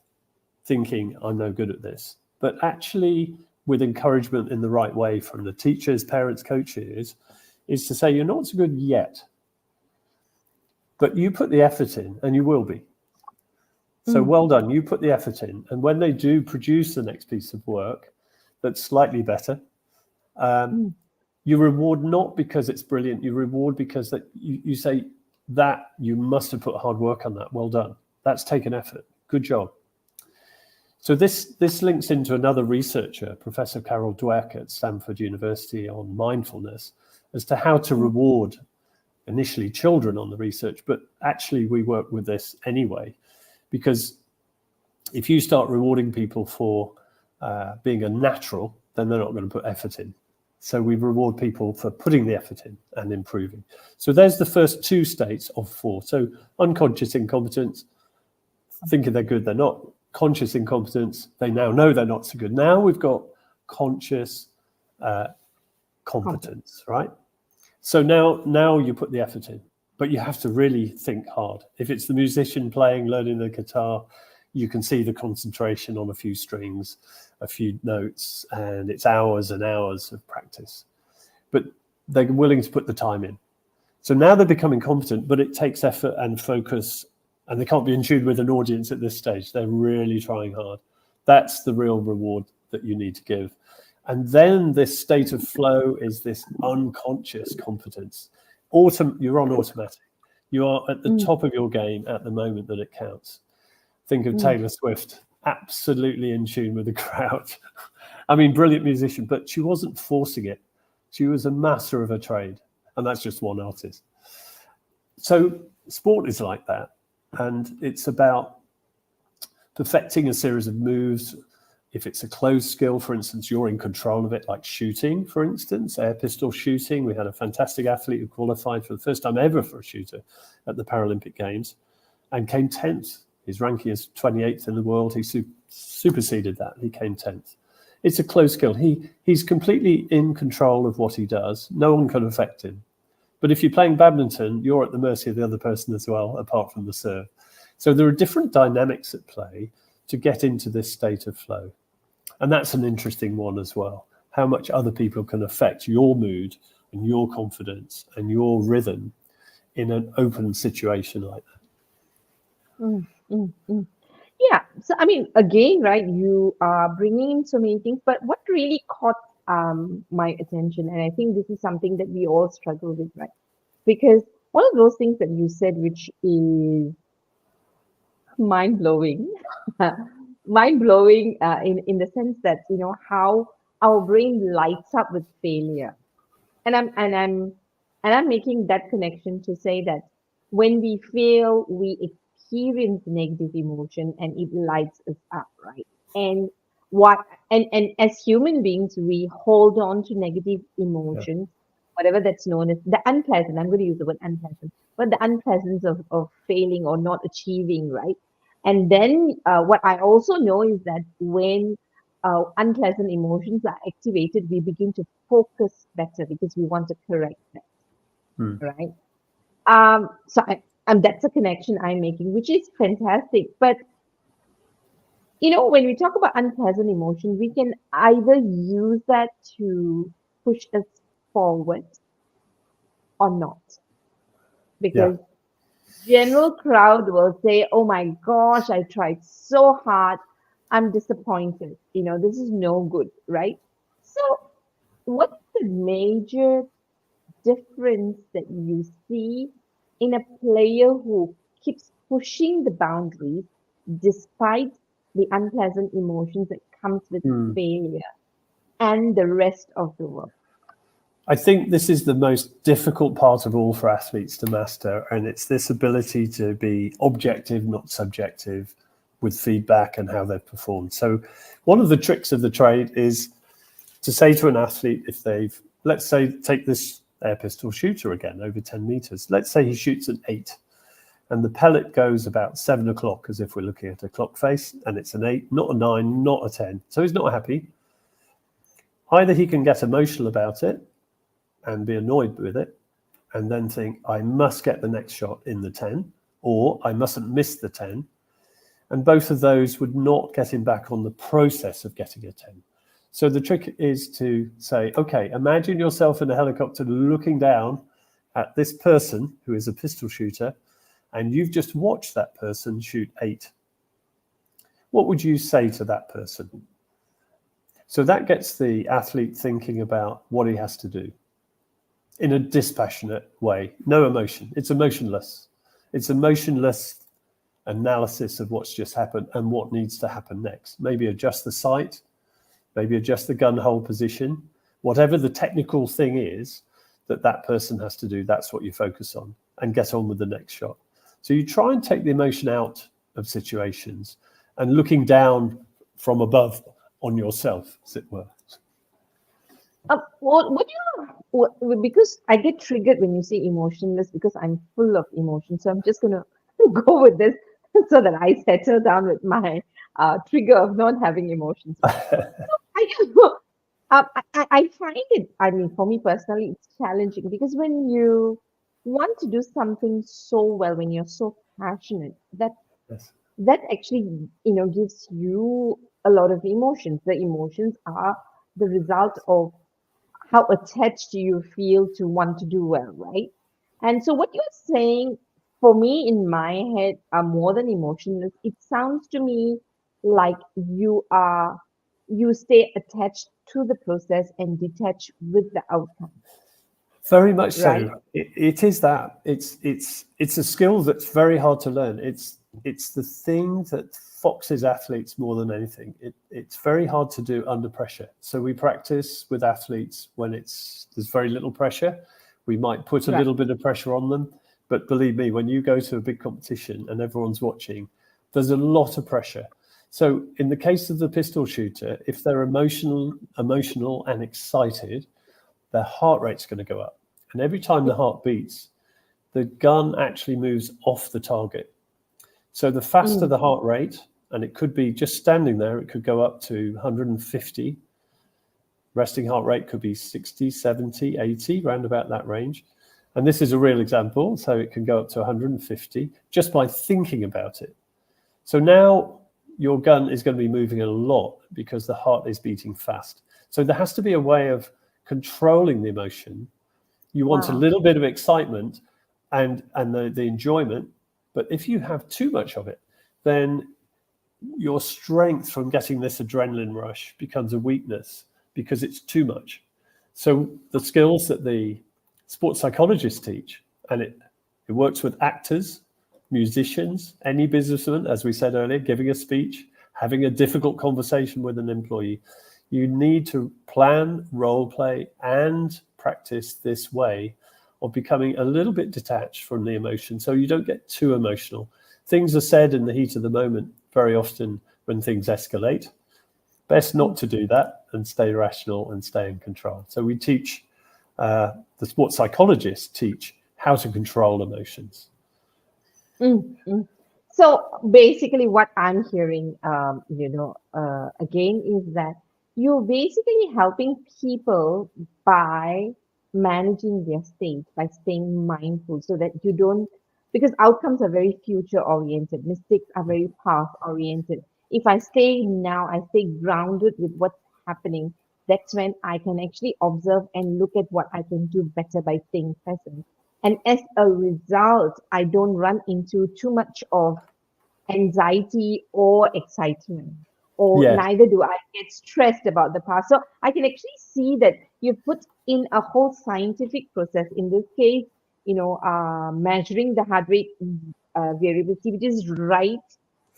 thinking, I'm no good at this, but actually with encouragement in the right way from the teachers, parents, coaches, is to say, you're not so good yet, but you put the effort in and you will be. So well done, you put the effort in. And when they do produce the next piece of work that's slightly better, you reward not because it's brilliant, you reward because that you say that you must have put hard work on that. Well done. That's taken effort. Good job. So this links into another researcher, Professor Carol Dweck at Stanford University, on mindfulness, as to how to reward initially children on the research, but actually we work with this anyway, Because if you start rewarding people for being a natural, then they're not going to put effort in. So we reward people for putting the effort in and improving. So there's the first 2 states of 4. So unconscious incompetence, thinking they're good, they're not. Conscious incompetence, they now know they're not so good. Now we've got conscious competence, right? So now you put the effort in, but you have to really think hard. If it's the musician playing, learning the guitar, you can see the concentration on a few strings, a few notes, and it's hours and hours of practice. But they're willing to put the time in. So now they're becoming competent, but it takes effort and focus, and they can't be in tune with an audience at this stage. They're really trying hard. That's the real reward that you need to give. And then this state of flow is this unconscious competence. You're on automatic. You are at the top of your game at the moment that it counts. Think of Taylor Swift, absolutely in tune with the crowd. I mean, brilliant musician, but she wasn't forcing it. She was a master of her trade, and that's just one artist. So sport is like that, and it's about perfecting a series of moves. If it's a closed skill, for instance, you're in control of it, like shooting, for instance, air pistol shooting. We had a fantastic athlete who qualified for the first time ever for a shooter at the Paralympic Games and came 10th. His ranking is 28th in the world. He superseded that. He came 10th. It's a closed skill. He's completely in control of what he does. No one can affect him. But if you're playing badminton, you're at the mercy of the other person as well, apart from the serve. So there are different dynamics at play to get into this state of flow. And that's an interesting one as well. How much other people can affect your mood and your confidence and your rhythm in an open situation like that. Yeah. So, I mean, again, right, you are bringing in so many things, but what really caught my attention, and I think this is something that we all struggle with, right? Because one of those things that you said, which is mind-blowing, mind-blowing in the sense that, you know, how our brain lights up with failure. And I'm making that connection to say that when we fail, we experience negative emotion and it lights us up, right? And as human beings, we hold on to negative emotions, whatever that's known as the unpleasant. I'm going to use the word unpleasant, but the unpleasantness of failing or not achieving, right? And then what I also know is that when unpleasant emotions are activated, we begin to focus better because we want to correct that, right? That's a connection I'm making, which is fantastic. But you know, when we talk about unpleasant emotion, we can either use that to push us forward or not, because general crowd will say, "Oh my gosh, I tried so hard. I'm disappointed. You know, this is no good," right? So, what's the major difference that you see in a player who keeps pushing the boundaries despite the unpleasant emotions that comes with failure and the rest of the work? I think this is the most difficult part of all for athletes to master, and it's this ability to be objective, not subjective, with feedback and how they've performed. So one of the tricks of the trade is to say to an athlete, if they've, let's say, take this air pistol shooter again, over 10 meters. Let's say he shoots an 8 and the pellet goes about 7 o'clock, as if we're looking at a clock face, and it's an 8, not a 9, not a 10. So he's not happy. Either he can get emotional about it and be annoyed with it and then think, I must get the next shot in the 10, or I mustn't miss the 10. And both of those would not get him back on the process of getting a 10. So the trick is to say, okay, imagine yourself in a helicopter looking down at this person who is a pistol shooter, and you've just watched that person shoot 8. What would you say to that person? So that gets the athlete thinking about what he has to do in a dispassionate way. No emotion. It's emotionless. It's emotionless analysis of what's just happened and what needs to happen next. Maybe adjust the sight, maybe adjust the gun hole position. Whatever the technical thing is that person has to do, that's what you focus on and get on with the next shot. So you try and take the emotion out of situations and looking down from above on yourself, as it were. Because I get triggered when you say emotionless because I'm full of emotion. So I'm just going to go with this so that I settle down with my trigger of not having emotions. I find it, I mean, for me personally, it's challenging because when you want to do something so well, when you're so passionate, Yes. that actually, gives you a lot of emotions. The emotions are the result of how attached you feel to want to do well, right? And so what you're saying, for me in my head, are more than emotionless. It sounds to me like you stay attached to the process and detached with the outcome, Very much right? so. It is that. It's a skill that's very hard to learn. It's the thing that foxes athletes more than anything. It's very hard to do under pressure. So we practice with athletes when there's very little pressure. We might put a Right. little bit of pressure on them, but believe me, when you go to a big competition and everyone's watching, there's a lot of pressure. So in the case of the pistol shooter, if they're emotional and excited, their heart rate's going to go up. And every time the heart beats, the gun actually moves off the target. So the faster the heart rate, and it could be just standing there, it could go up to 150. Resting heart rate could be 60, 70, 80, round about that range. And this is a real example. So it can go up to 150 just by thinking about it. So now your gun is going to be moving a lot because the heart is beating fast. So there has to be a way of controlling the emotion. You want a little bit of excitement and the enjoyment, but if you have too much of it, then your strength from getting this adrenaline rush becomes a weakness because it's too much. So the skills that the sports psychologists teach, and it works with actors, musicians, any businessman, as we said earlier, giving a speech, having a difficult conversation with an employee. You need to plan, role play, and practice this way of becoming a little bit detached from the emotion so you don't get too emotional. Things are said in the heat of the moment very often when things escalate. Best not to do that and stay rational and stay in control. So we teach, the sports psychologists teach how to control emotions. So basically, what I'm hearing, again, is that you're basically helping people by managing their state, by staying mindful so that you don't, because outcomes are very future oriented, mistakes are very past oriented. If I stay now, I stay grounded with what's happening, that's when I can actually observe and look at what I can do better by staying present. And as a result, I don't run into too much of anxiety or excitement, or Yes. neither do I get stressed about the past. So I can actually see that you put in a whole scientific process, in this case, measuring the heart rate variability, which is right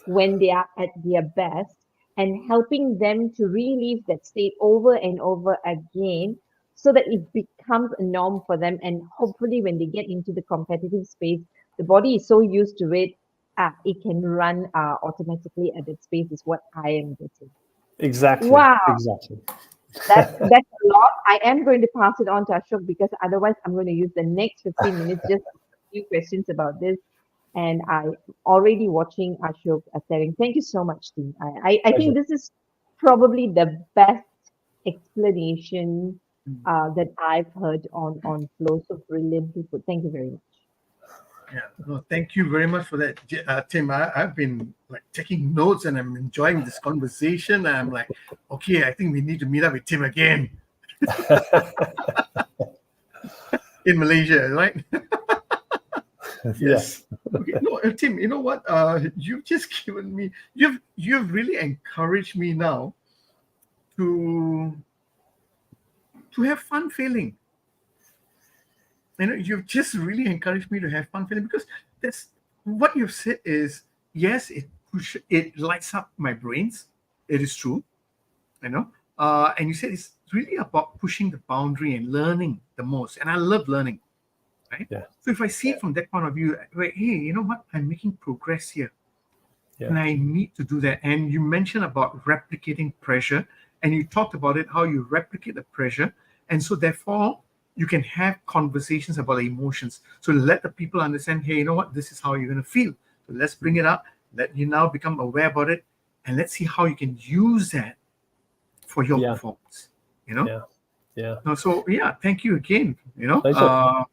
when they are at their best, and helping them to relive that state over and over again so that it becomes a norm for them. And hopefully, when they get into the competitive space, the body is so used to it, it can run automatically at that space, is what I am getting. Exactly. Wow, Exactly. that's a lot. I am going to pass it on to Ashok because otherwise I'm going to use the next 15 minutes just to ask a few questions about this. And I'm already watching Ashok saying, thank you so much, team. I think this is probably the best explanation that I've heard on flow. So brilliantly put. Thank you very much. Yeah, no, thank you very much for that, Tim. I've been taking notes and I'm enjoying this conversation. I'm like, okay, I think we need to meet up with Tim again in Malaysia, right? Yes. Okay. No, Tim, you know what? You've just given me. You've really encouraged me now to have fun failing. You've just really encouraged me to have fun feeling, because that's what you've said is, yes, it lights up my brains. It is true, and you said it's really about pushing the boundary and learning the most. And I love learning, right? Yeah. So if I see it from that point of view, hey, you know what? I'm making progress here. Yeah. And I need to do that. And you mentioned about replicating pressure, and you talked about it, how you replicate the pressure. And so therefore, you can have conversations about the emotions. So let the people understand, hey, you know what, this is how you're going to feel. So let's bring it up. Let you now become aware about it. And let's see how you can use that for your performance. So thank you again. To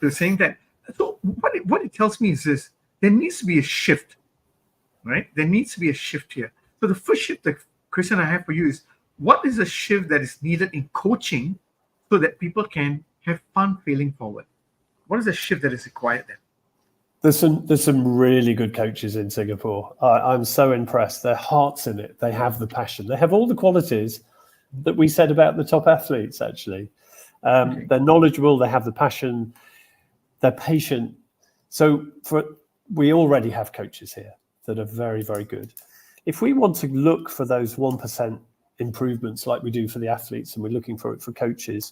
saying that. So what it tells me is this: there needs to be a shift, right? There needs to be a shift here. So the first shift that Chris and I have for you is, what is the shift that is needed in coaching so that people can have fun failing forward? What is the shift that is required then? There's some really good coaches in Singapore. I'm so impressed. Their heart's in it. They have the passion. They have all the qualities that we said about the top athletes, actually. They're knowledgeable. They have the passion. They're patient. So we already have coaches here that are very, very good. If we want to look for those 1% improvements like we do for the athletes, and we're looking for it for coaches,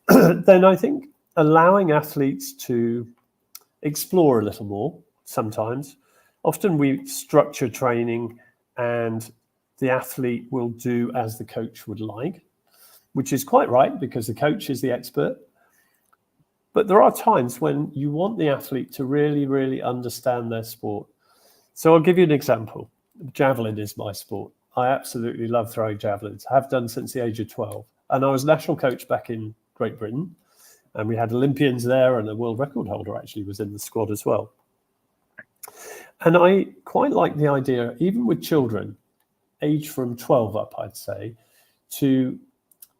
then I think allowing athletes to explore a little more sometimes. Often we structure training and the athlete will do as the coach would like, which is quite right because the coach is the expert. But there are times when you want the athlete to really, really understand their sport. So I'll give you an example. Javelin is my sport. I absolutely love throwing javelins. I have done since the age of 12. And I was national coach back in Great Britain. And we had Olympians there, and a world record holder actually was in the squad as well. And I quite like the idea, even with children, age from 12 up, I'd say, to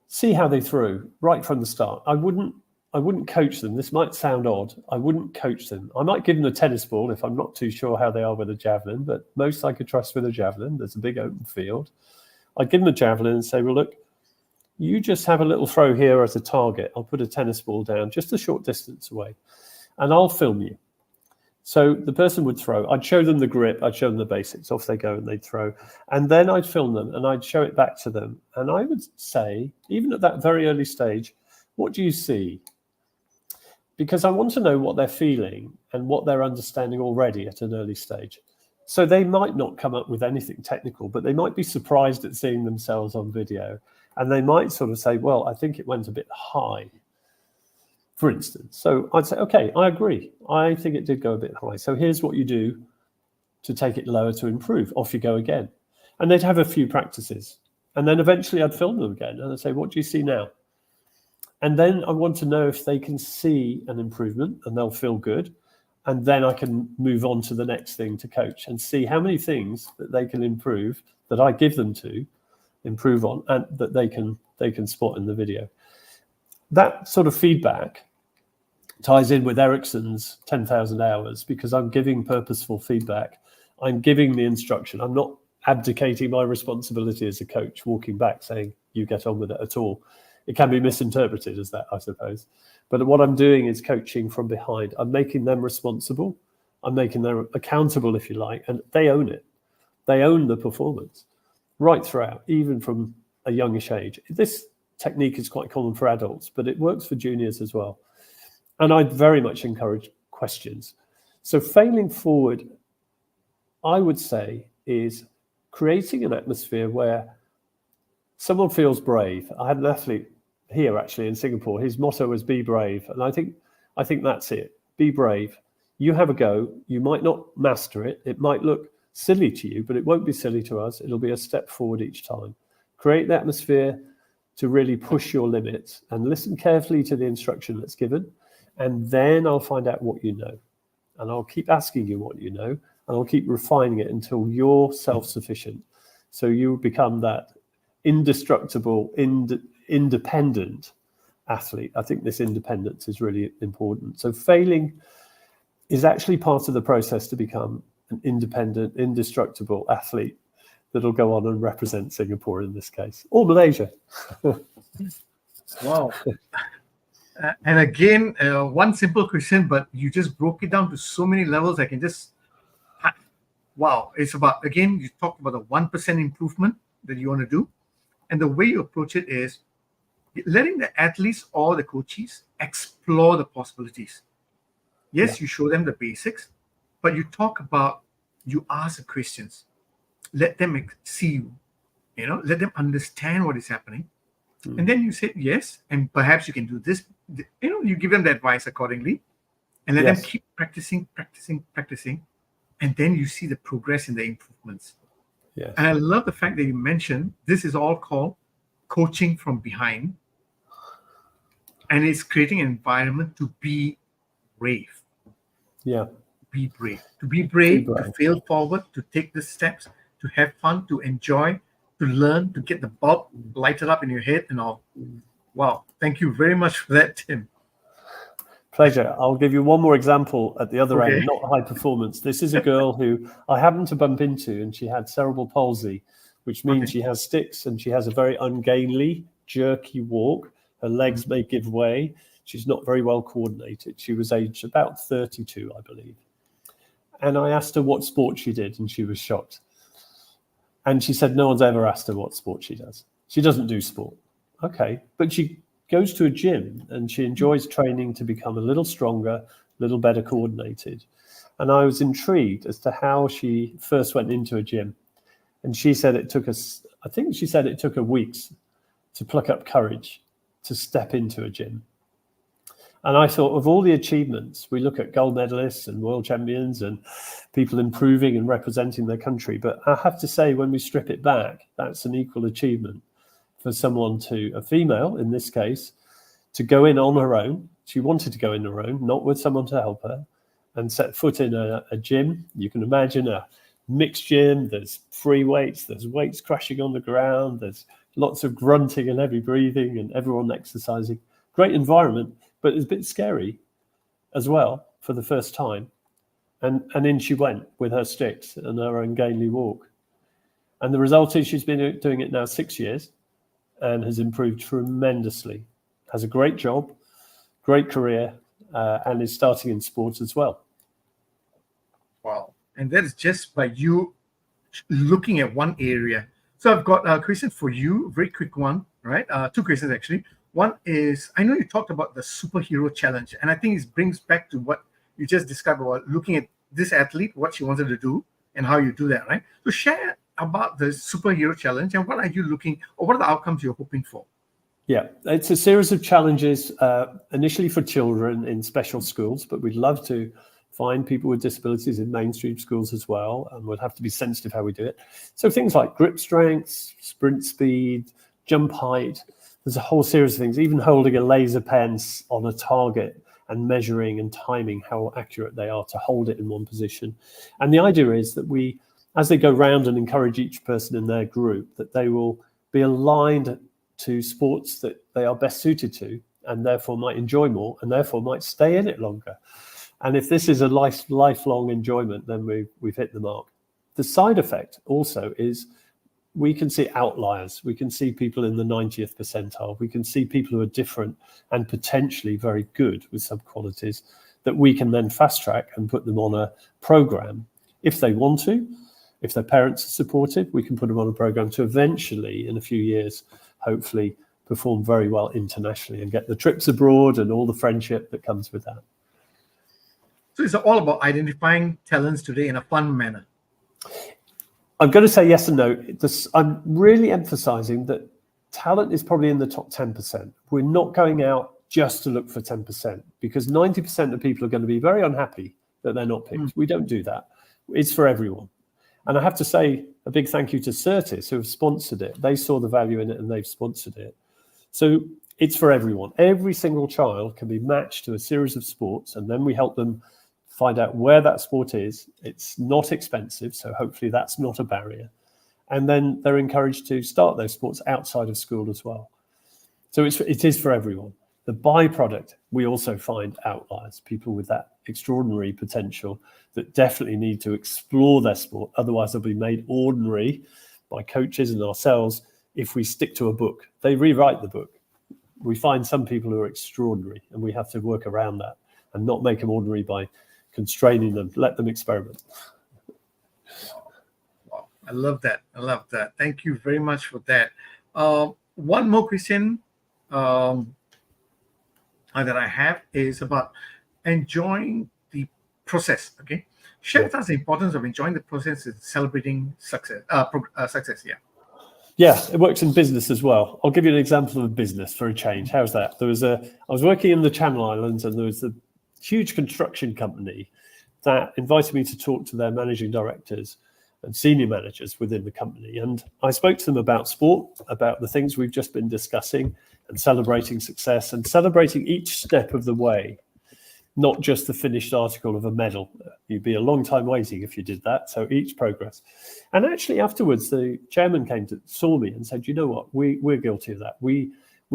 see how they threw right from the start. I wouldn't coach them. This might sound odd. I wouldn't coach them. I might give them a tennis ball if I'm not too sure how they are with a javelin, but most I could trust with a javelin. There's a big open field. I'd give them a javelin and say, well, look, you just have a little throw here as a target. I'll put a tennis ball down just a short distance away, and I'll film you. So the person would throw. I'd show them the grip. I'd show them the basics. Off they go and they'd throw. And then I'd film them and I'd show it back to them. And I would say, even at that very early stage, what do you see? Because I want to know what they're feeling and what they're understanding already at an early stage. So they might not come up with anything technical, but they might be surprised at seeing themselves on video. And they might sort of say, well, I think it went a bit high, for instance. So I'd say, okay, I agree. I think it did go a bit high. So here's what you do to take it lower to improve. Off you go again. And they'd have a few practices. And then eventually I'd film them again. And I'd say, what do you see now? And then I want to know if they can see an improvement and they'll feel good. And then I can move on to the next thing to coach and see how many things that they can improve that I give them to improve on and that they can spot in the video. That sort of feedback ties in with Erickson's 10,000 hours because I'm giving purposeful feedback. I'm giving the instruction. I'm not abdicating my responsibility as a coach, walking back saying, you get on with it at all. It can be misinterpreted as that, I suppose. But what I'm doing is coaching from behind. I'm making them responsible. I'm making them accountable, if you like, and they own it. They own the performance right throughout, even from a youngish age. This technique is quite common for adults, but it works for juniors as well. And I very much encourage questions. So failing forward, I would say, is creating an atmosphere where someone feels brave. I had an athlete here actually in Singapore. His motto was be brave. And I think that's it. Be brave. You have a go. You might not master it. It might look silly to you, but it won't be silly to us. It'll be a step forward each time. Create the atmosphere to really push your limits and listen carefully to the instruction that's given. And then I'll find out what you know. And I'll keep asking you what you know. And I'll keep refining it until you're self-sufficient. So you become that indestructible, independent athlete. I think this independence is really important. So failing is actually part of the process to become an independent, indestructible athlete that'll go on and represent Singapore in this case, or Malaysia. Wow. And again, one simple question, but you just broke it down to so many levels. I can just, wow. It's about, again, you talked about the 1% improvement that you want to do. And the way you approach it is letting the athletes or the coaches explore the possibilities. Yes, you show them the basics, but you talk about you ask the questions, let them see you, let them understand what is happening. And then you say yes, and perhaps you can do this. You give them the advice accordingly, and let them keep practicing, and then you see the progress in the improvements. Yes. And I love the fact that you mentioned this is all called coaching from behind, and it's creating an environment to be brave. Yeah. Be brave. To be brave, to fail forward, to take the steps, to have fun, to enjoy, to learn, to get the bulb lighted up in your head and all. Wow. Thank you very much for that, Tim. Pleasure. I'll give you one more example at the other end, not high performance. This is a girl who I happened to bump into, and she had cerebral palsy, which means she has sticks and she has a very ungainly, jerky walk. Her legs may give way. She's not very well coordinated. She was aged about 32, I believe. And I asked her what sport she did, and she was shocked. And she said no one's ever asked her what sport she does. She doesn't do sport. Okay, but she goes to a gym and she enjoys training to become a little stronger, a little better coordinated. And I was intrigued as to how she first went into a gym. And she said it took us, I think she said it took her weeks to pluck up courage to step into a gym. And I thought, of all the achievements, we look at gold medalists and world champions and people improving and representing their country. But I have to say, when we strip it back, that's an equal achievement for someone a female in this case, to go in on her own. She wanted to go in her own, not with someone to help her, and set foot in a gym. You can imagine a mixed gym. There's free weights, there's weights crashing on the ground, there's lots of grunting and heavy breathing and everyone exercising. Great environment, but it's a bit scary as well for the first time. And in she went with her sticks and her ungainly walk. And the result is she's been doing it now 6 years and has improved tremendously. Has a great job, great career, and is starting in sports as well. Wow. And that is just by you looking at one area. So I've got a question for you, very quick one, right? Two questions actually. One is, I know you talked about the superhero challenge, and I think it brings back to what you just described about looking at this athlete, what she wanted to do, and how you do that, right? So share about the superhero challenge and what are you looking, or what are the outcomes you're hoping for? Yeah, it's a series of challenges, initially for children in special schools, but we'd love to find people with disabilities in mainstream schools as well, and we'll have to be sensitive how we do it. So things like grip strength, sprint speed, jump height, there's a whole series of things, even holding a laser pen on a target and measuring and timing how accurate they are to hold it in one position. And the idea is that we, as they go round and encourage each person in their group, that they will be aligned to sports that they are best suited to and therefore might enjoy more and therefore might stay in it longer. And if this is a lifelong enjoyment, then we've hit the mark. The side effect also is we can see outliers. We can see people in the 90th percentile. We can see people who are different and potentially very good with some qualities that we can then fast track and put them on a program. If they want to, if their parents are supportive, we can put them on a program to eventually, in a few years, hopefully perform very well internationally and get the trips abroad and all the friendship that comes with that. So it's all about identifying talents today in a fun manner. I'm going to say yes and no. I'm really emphasizing that talent is probably in the top 10%. We're not going out just to look for 10% because 90% of people are going to be very unhappy that they're not picked. We don't do that. It's for everyone. And I have to say a big thank you to Certis, who have sponsored it. They saw the value in it and they've sponsored it. So it's for everyone. Every single child can be matched to a series of sports, and then we help them find out where that sport is. It's not expensive, so hopefully that's not a barrier. And then they're encouraged to start those sports outside of school as well. So it is for everyone. The byproduct, we also find outliers, people with that extraordinary potential that definitely need to explore their sport. Otherwise, they'll be made ordinary by coaches and ourselves if we stick to a book. They rewrite the book. We find some people who are extraordinary, and we have to work around that and not make them ordinary by constraining them, let them experiment. Wow, I love that. I love that. Thank you very much for that. One more question that I have is about enjoying the process. Okay, share Yeah. with us the importance of enjoying the process and celebrating success. Success. Yeah. Yeah, it works in business as well. I'll give you an example of a business for a change. How's that? I was working in the Channel Islands, and there was a huge construction company that invited me to talk to their managing directors and senior managers within the company. And I spoke to them about sport, about the things we've just been discussing, and celebrating success and celebrating each step of the way, not just the finished article of a medal. You'd be a long time waiting if you did that. So each progress. And actually afterwards, the chairman saw me and said, you know what, we're guilty of that. We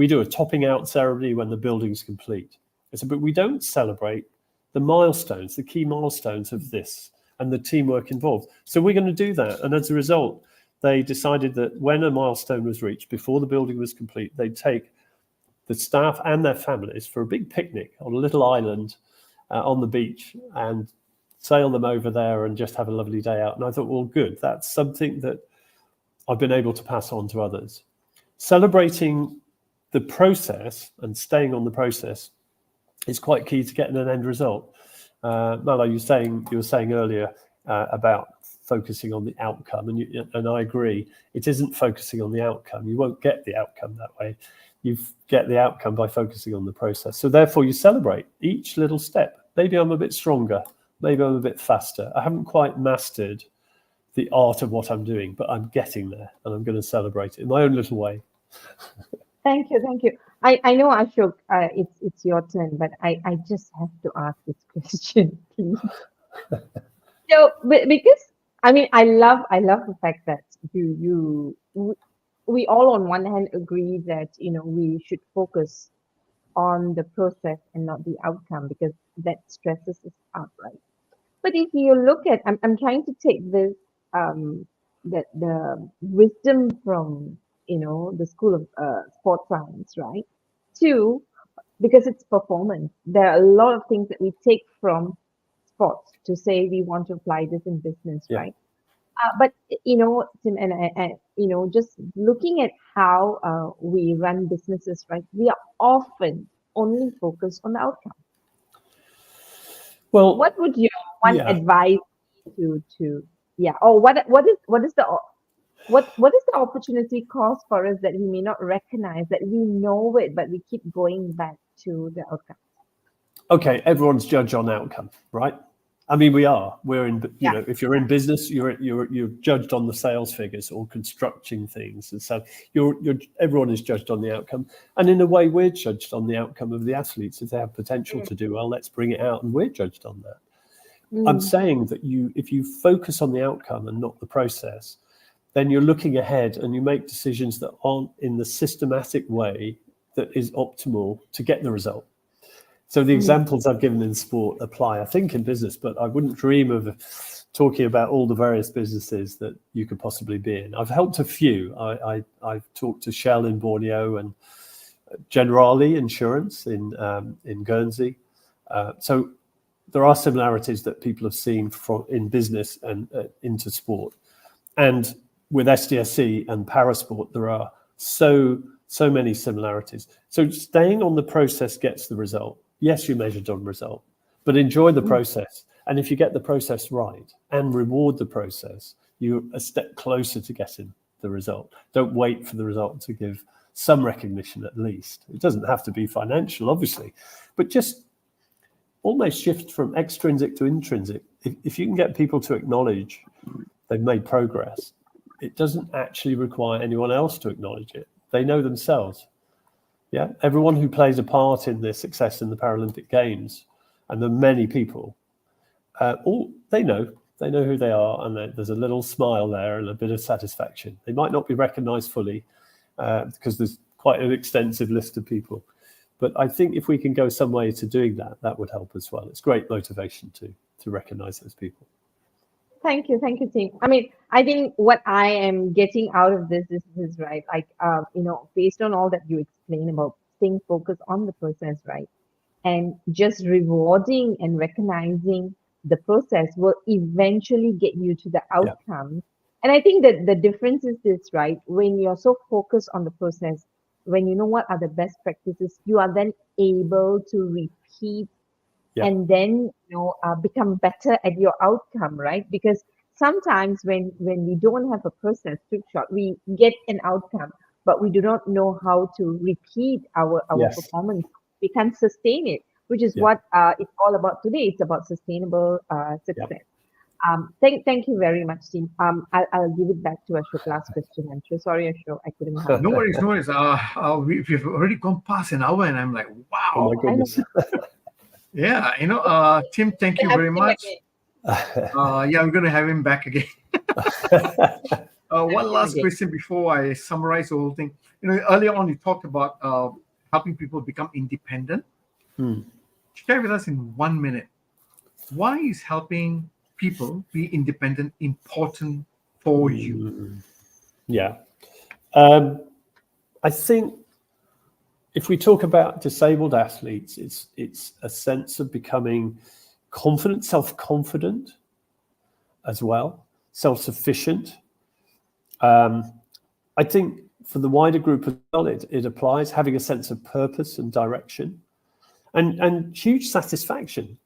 do a topping out ceremony when the building's complete. I said, but we don't celebrate the milestones, the key milestones of this and the teamwork involved. So we're going to do that. And as a result, they decided that when a milestone was reached, before the building was complete, they'd take the staff and their families for a big picnic on a little island on the beach and sail them over there and just have a lovely day out. And I thought, well, good. That's something that I've been able to pass on to others. Celebrating the process and staying on the process is quite key to getting an end result. Malo, you were saying earlier about focusing on the outcome, and I agree. It isn't focusing on the outcome. You won't get the outcome that way. You get the outcome by focusing on the process. So therefore, you celebrate each little step. Maybe I'm a bit stronger. Maybe I'm a bit faster. I haven't quite mastered the art of what I'm doing, but I'm getting there, and I'm going to celebrate it in my own little way. Thank you. I know, Ashok, it's your turn, but I just have to ask this question, please. So, because I mean, I love the fact that we all on one hand agree that we should focus on the process and not the outcome, because that stresses us out, right? But if you look at, I'm trying to take this the wisdom from the school of sports science, right? To, because it's performance, there are a lot of things that we take from sports to say we want to apply this in business, Yeah. right? But Tim, and I, just looking at how we run businesses, right? We are often only focused on the outcome. Well, What would your one advice or what is the opportunity cost for us that we may not recognize, that we know it, but we keep going back to the outcome? Okay, everyone's judged on outcome, right? I mean, we're in, if you're in business, you're judged on the sales figures or constructing things. And so everyone is judged on the outcome. And in a way, we're judged on the outcome of the athletes. If they have potential to do well, let's bring it out. And we're judged on that. I'm saying that if you focus on the outcome and not the process, then you're looking ahead and you make decisions that aren't in the systematic way that is optimal to get the result. So the examples I've given in sport apply, I think, in business, but I wouldn't dream of talking about all the various businesses that you could possibly be in. I've helped a few. I've talked to Shell in Borneo and Generali Insurance in Guernsey. So there are similarities that people have seen in business and into sport. And with SDSC and Parasport, there are so many similarities. So staying on the process gets the result. Yes, you measured on result, but enjoy the process. And if you get the process right and reward the process, you're a step closer to getting the result. Don't wait for the result to give some recognition at least. It doesn't have to be financial, obviously, but just almost shift from extrinsic to intrinsic. If you can get people to acknowledge they've made progress, it doesn't actually require anyone else to acknowledge it. They know themselves. Yeah, everyone who plays a part in the success in the Paralympic Games, and there are many people, they know who they are, and there's a little smile there and a bit of satisfaction. They might not be recognised fully because there's quite an extensive list of people, but I think if we can go some way to doing that, that would help as well. It's great motivation to recognise those people. Thank you, Tim. I mean, I think what I am getting out of this is right. Like, based on all that you explained about staying focused on the process, right, and just rewarding and recognizing the process will eventually get you to the outcome. Yeah. And I think that the difference is this, right? When you're so focused on the process, when you know what are the best practices, you are then able to repeat and then become better at your outcome, right? Because sometimes when we don't have a process to shot, we get an outcome, but we do not know how to repeat our Yes. performance. We can't sustain it, which is Yeah. what it's all about today. It's about sustainable success. Thank you very much, Tim. I'll give it back to Ashok. Last question. I'm so sorry, Ashok. I couldn't help. No worries, no worries. We've already gone past an hour, and I'm like, wow. Oh my goodness. Yeah, Tim, thank you very much. Yeah, we're going to have him back again. One last question before I summarize the whole thing. Earlier on, you talked about helping people become independent. Share with us in 1 minute. Why is helping people be independent important for you? Yeah. I think if we talk about disabled athletes, it's a sense of becoming confident, self-confident as well, self-sufficient. I think for the wider group as well, it applies having a sense of purpose and direction, and huge satisfaction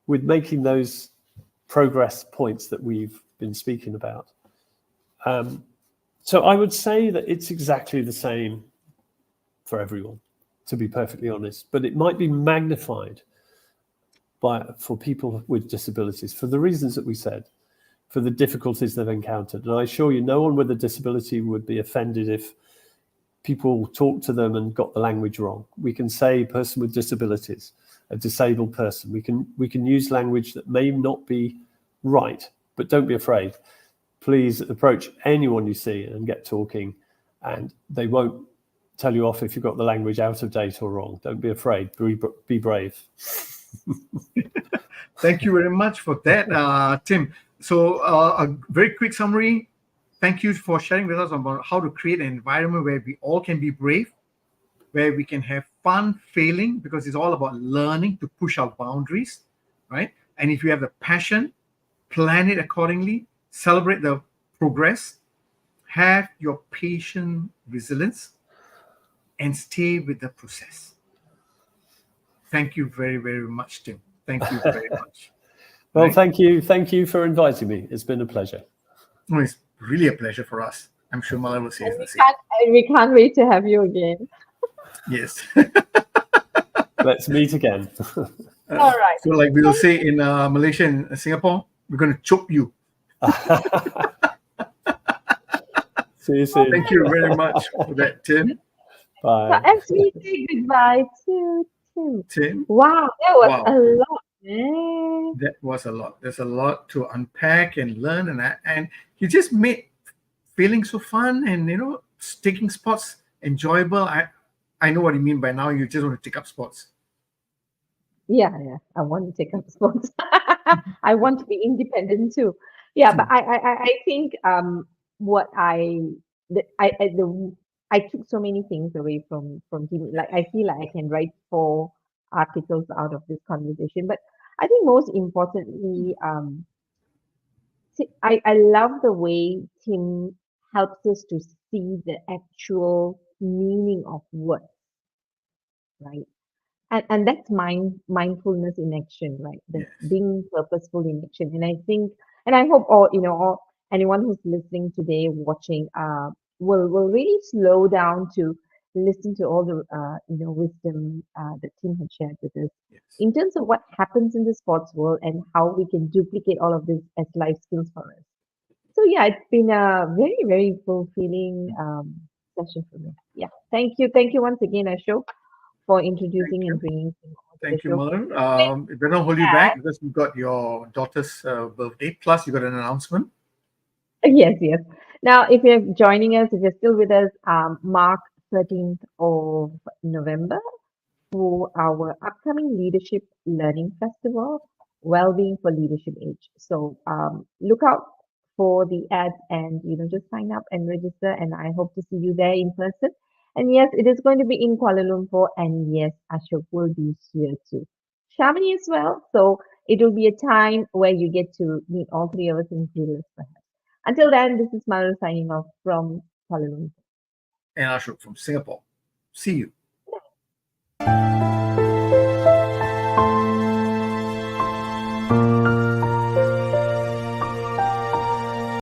with making those progress points that we've been speaking about. So I would say that it's exactly the same for everyone, to be perfectly honest, but it might be magnified for people with disabilities for the reasons that we said, for the difficulties they've encountered. And I assure you, no one with a disability would be offended if people talk to them and got the language wrong. We can say person with disabilities, a disabled person. We can use language that may not be right, but don't be afraid. Please approach anyone you see and get talking, and they won't tell you off if you've got the language out of date or wrong. Don't be afraid. Be brave. Thank you very much for that, Tim. So a very quick summary. Thank you for sharing with us about how to create an environment where we all can be brave, where we can have fun failing, because it's all about learning to push our boundaries, right? And if you have the passion, plan it accordingly, celebrate the progress, have your patient resilience, and stay with the process. Thank you very, very much, Tim. Thank you very much. Well, right. Thank you for inviting me. It's been a pleasure. No, it's really a pleasure for us. I'm sure Mala will say the same. We can't wait to have you again. Yes. Let's meet again. All right. So like we'll say in Malaysia and Singapore, we're going to choke you. See you soon. Thank you very much for that, Tim. Bye. So as we say goodbye to Tim. Wow, that was a lot, man. That was a lot. There's a lot to unpack and learn, and you just made feeling so fun, and taking sports enjoyable. I know what you mean by now. You just want to take up sports. Yeah. I want to take up sports. I want to be independent too. Yeah, but I think what I took so many things away from him. Like I feel like I can write 4 articles out of this conversation. But I think most importantly, I love the way Tim helps us to see the actual meaning of words, right? And that's mindfulness in action, right? That's being purposeful in action. And I think, and I hope all anyone who's listening today, watching, will really slow down to listen to all the wisdom that Tim had shared with us in terms of what happens in the sports world and how we can duplicate all of this as life skills for us. So yeah, it's been a very, very fulfilling session for me. Yeah, thank you once again, Ashok, for introducing and bringing. Thank you, Mother. We're not hold you back because we got your daughter's birthday. Plus, you got an announcement. Yes. Now, if you're joining us, if you're still with us, mark 13th of November for our upcoming Leadership Learning Festival, Wellbeing for Leadership Age. So look out for the ads and just sign up and register. And I hope to see you there in person. And yes, it is going to be in Kuala Lumpur. And yes, Ashok will be here too. Shamini as well. So it will be a time where you get to meet all 3 of us in Clueless perhaps. Until then, this is Maru signing off from Kuala Lumpur. And Ashok from Singapore. See you.